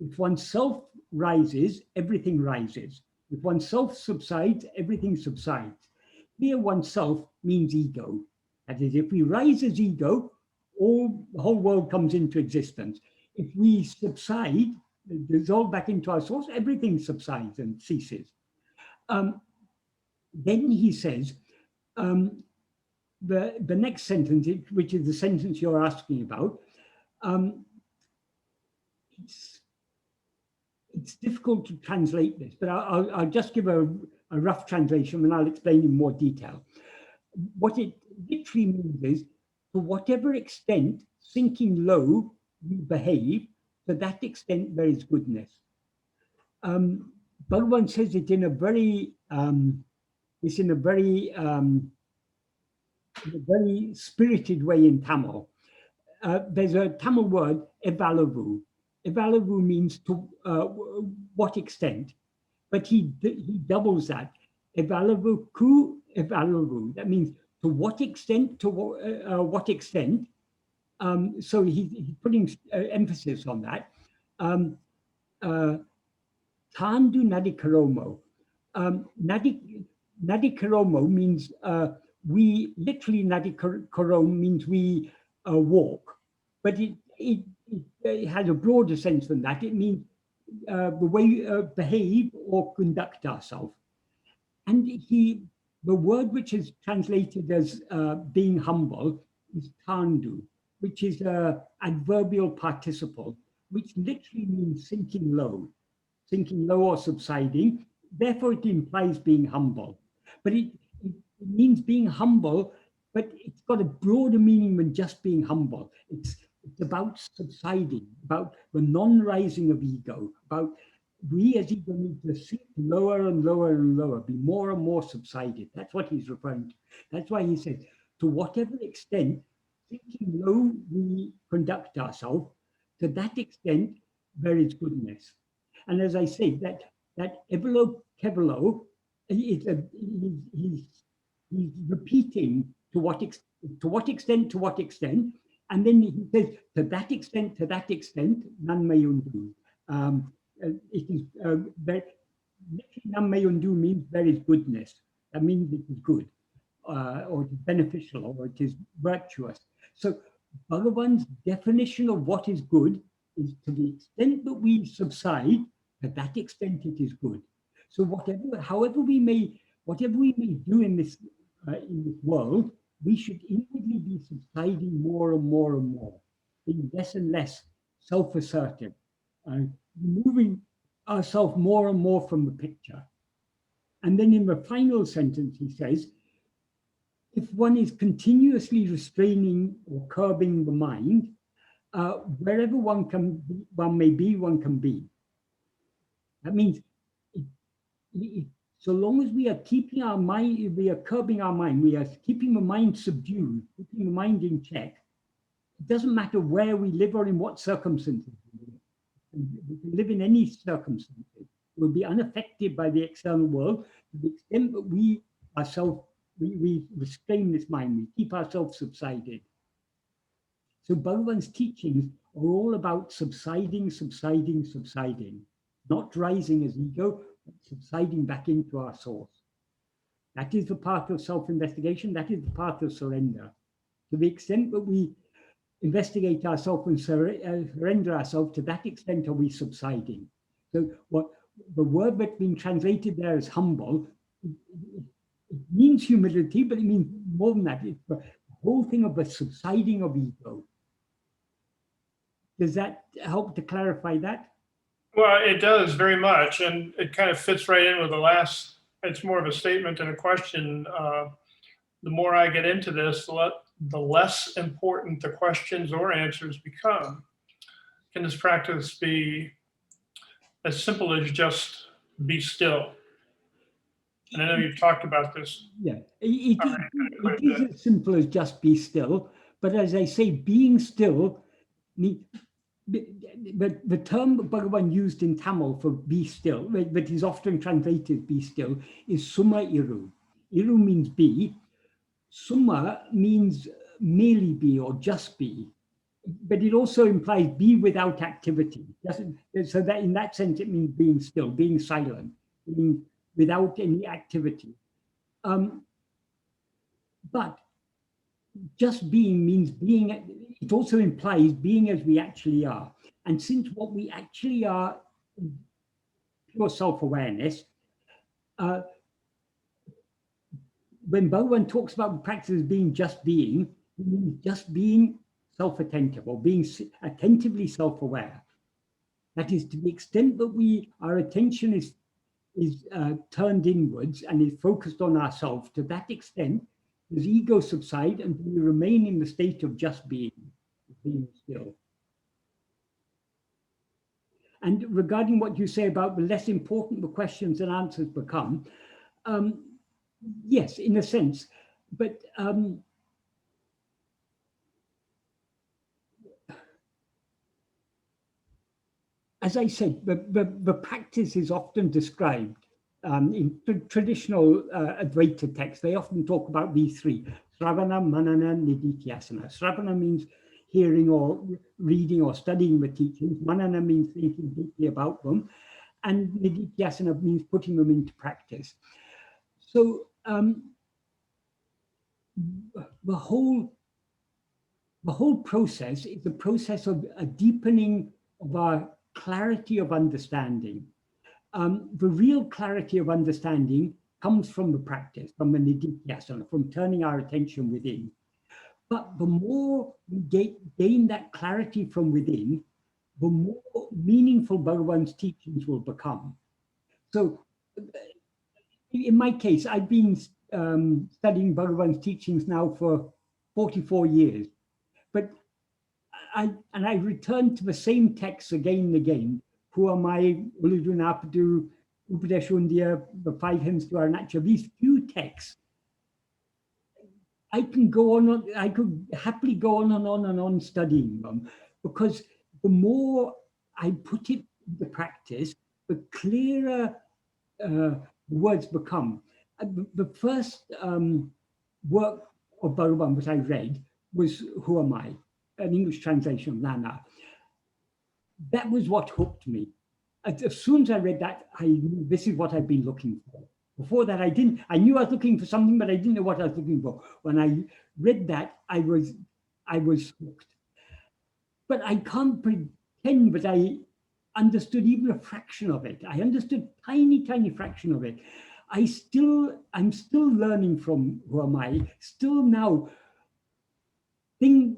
If oneself rises, everything rises. If oneself subsides, everything subsides. Here, oneself means ego. That is, if we rise as ego, the whole world comes into existence. If we subside, dissolve back into our source, everything subsides and ceases. Then he says, the next sentence, which is the sentence you're asking about, it's difficult to translate this, but I'll just give a rough translation and I'll explain in more detail. What it literally means is, to whatever extent sinking low we behave, to that extent there is goodness. Bhagavan says it in a very spirited way in Tamil. There's a Tamil word, evalavu. Evalavu means to what extent, but he doubles that. Evalavu ku evalavu. That means to what extent, to what extent. So he's putting emphasis on that. Tandu nadikaromo. Nadikaromo means we literally nadikarom means we walk, but it has a broader sense than that. It means the way we behave or conduct ourselves. And the word which is translated as being humble is tandu, which is an adverbial participle, which literally means sinking low or subsiding. Therefore, it implies being humble. But it means being humble, but it's got a broader meaning than just being humble. It's about subsiding, about the non-rising of ego, about we as ego need to sink lower and lower and lower, be more and more subsided. That's what he's referring to. That's why he says, to whatever extent sinking low we conduct ourselves, to that extent there is goodness. And as I say, that evelo kevelo, he's repeating to what extent, and then he says, to that extent, nāṉ undu. It is nāṉ undu means there is goodness. That means it is good, or it is beneficial, or it is virtuous. So Bhagavan's definition of what is good is to the extent that we subside, to that extent it is good. So whatever we may do in this world, we should inwardly be subsiding more and more and more, being less and less self-assertive, removing ourselves more and more from the picture. And then in the final sentence, he says, if one is continuously restraining or curbing the mind, wherever one can be. That means So long as we are keeping our mind, we are curbing our mind, we are keeping the mind subdued, keeping the mind in check, it doesn't matter where we live or in what circumstances we live. We can live in any circumstances. We'll be unaffected by the external world to the extent that we ourselves, we restrain this mind, we keep ourselves subsided. So Bhagavan's teachings are all about subsiding, subsiding, subsiding, not rising as ego, but subsiding back into our source. That is the path of self-investigation. That is the path of surrender. To the extent that we investigate ourselves and surrender ourselves, to that extent are we subsiding. So what the word that's been translated there as humble, it means humility, but it means more than that. It's the whole thing of the subsiding of ego. Does that help to clarify that? Well, it does very much, and it kind of fits right in with the last. It's more of a statement than a question. The more I get into this, the less important the questions or answers become. Can this practice be as simple as just be still? And I know you've talked about this. Yeah, it is as simple as just be still. But as I say, being still, the term Bhagavan used in Tamil for be still, but is often translated be still, is summa iru. Iru means be. Summa means merely be or just be. But it also implies be without activity. So that in that sense, it means being still, being silent, being without any activity. But just being means being, it also implies being as we actually are. And since what we actually are is pure self-awareness, when Bhagavan talks about the practice as being just being, it means just being self-attentive or being attentively self-aware. That is, to the extent that our attention is turned inwards and is focused on ourselves, to that extent, does ego subside and we remain in the state of just being still. And regarding what you say about the less important the questions and answers become, yes, in a sense, but as I said, the practice is often described in traditional Advaita texts. They often talk about these three: Sravana, Manana, Nididhyasana. Sravana means hearing or reading or studying the teachings. Manana means thinking deeply about them. And Nididhyasana means putting them into practice. So the whole process is the process of a deepening of our clarity of understanding. The real clarity of understanding comes from the practice, from the nididhyasana, from turning our attention within. But the more we gain that clarity from within, the more meaningful Bhagavan's teachings will become. So in my case, I've been studying Bhagavan's teachings now for 44 years. But I return to the same texts again and again. Who am I? Uḷḷadu Nāṛpadu, Upadeshundya, the 5 hymns to Arunachal. These few texts, I could happily go on and on and on studying them, because the more I put it into practice, the clearer the words become. The first work of Bhagavan that I read was Who Am I? An English translation of Nāṉ Ār. That was what hooked me. As soon as I read that, I knew this is what I've been looking for. Before that, I knew I was looking for something, but I didn't know what I was looking for. When I read that, I was hooked. But I can't pretend that I understood even a fraction of it. I understood tiny fraction of it. I'm still learning from Who Am I? Still now, the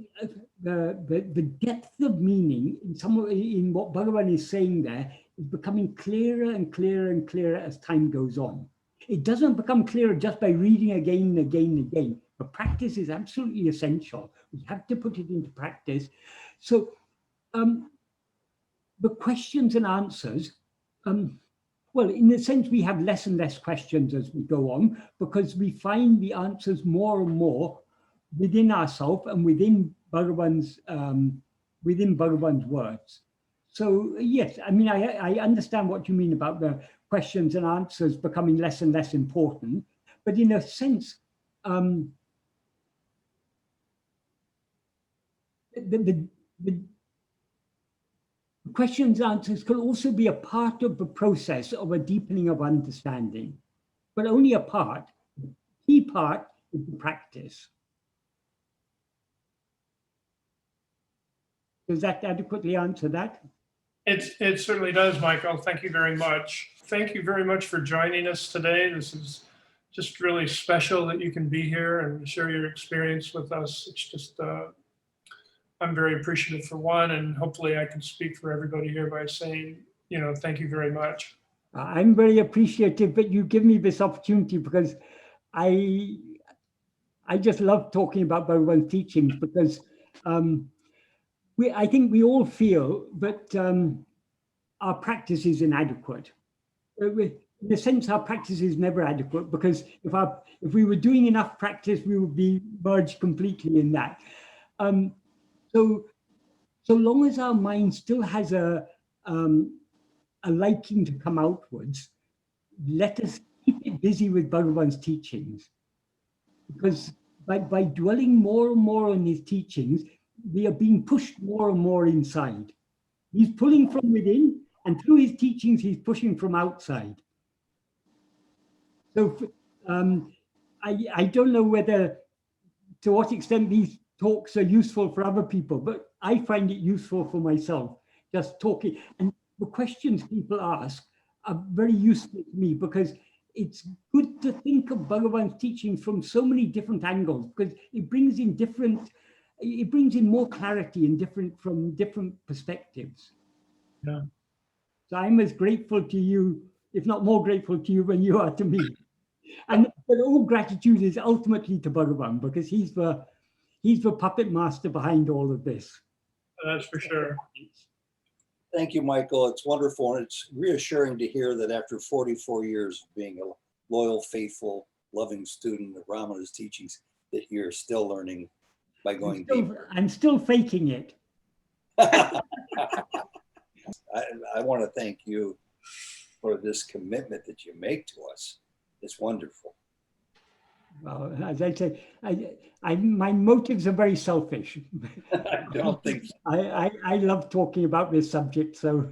depth of meaning in what Bhagavan is saying there is becoming clearer and clearer and clearer as time goes on. It doesn't become clearer just by reading again and again and again. But practice is absolutely essential. We have to put it into practice. So the questions and answers, well, in a sense, we have less and less questions as we go on, because we find the answers more and more within ourselves and within Bhagavan's words. So yes, I mean, I understand what you mean about the questions and answers becoming less and less important, but in a sense, the questions and answers can also be a part of the process of a deepening of understanding, but only a part. The key part is the practice. Does that adequately answer that? It certainly does, Michael. Thank you very much. Thank you very much for joining us today. This is just really special that you can be here and share your experience with us. It's just, I'm very appreciative for one, and hopefully I can speak for everybody here by saying, thank you very much. I'm very appreciative that you give me this opportunity, because I just love talking about Bhagavan's teachings, because I think we all feel that our practice is inadequate. In a sense, our practice is never adequate, because if we were doing enough practice, we would be merged completely in that. So long as our mind still has a liking to come outwards, let us keep it busy with Bhagavan's teachings, because by dwelling more and more on his teachings, we are being pushed more and more inside. He's pulling from within, and through his teachings, he's pushing from outside. So I don't know to what extent these talks are useful for other people, but I find it useful for myself, just talking. And the questions people ask are very useful to me, because it's good to think of Bhagavan's teachings from so many different angles, because it brings in more clarity and from different perspectives. Yeah. So I'm as grateful to you, if not more grateful to you than you are to me. But all gratitude is ultimately to Bhagavan, because he's the puppet master behind all of this. That's for sure. Thank you, Michael. It's wonderful. And it's reassuring to hear that after 44 years of being a loyal, faithful, loving student of Ramana's teachings, that you're still learning by going deeper. I'm still faking it. I want to thank you for this commitment that you make to us. It's wonderful. Well, as I say, my motives are very selfish. I don't think so. I love talking about this subject, so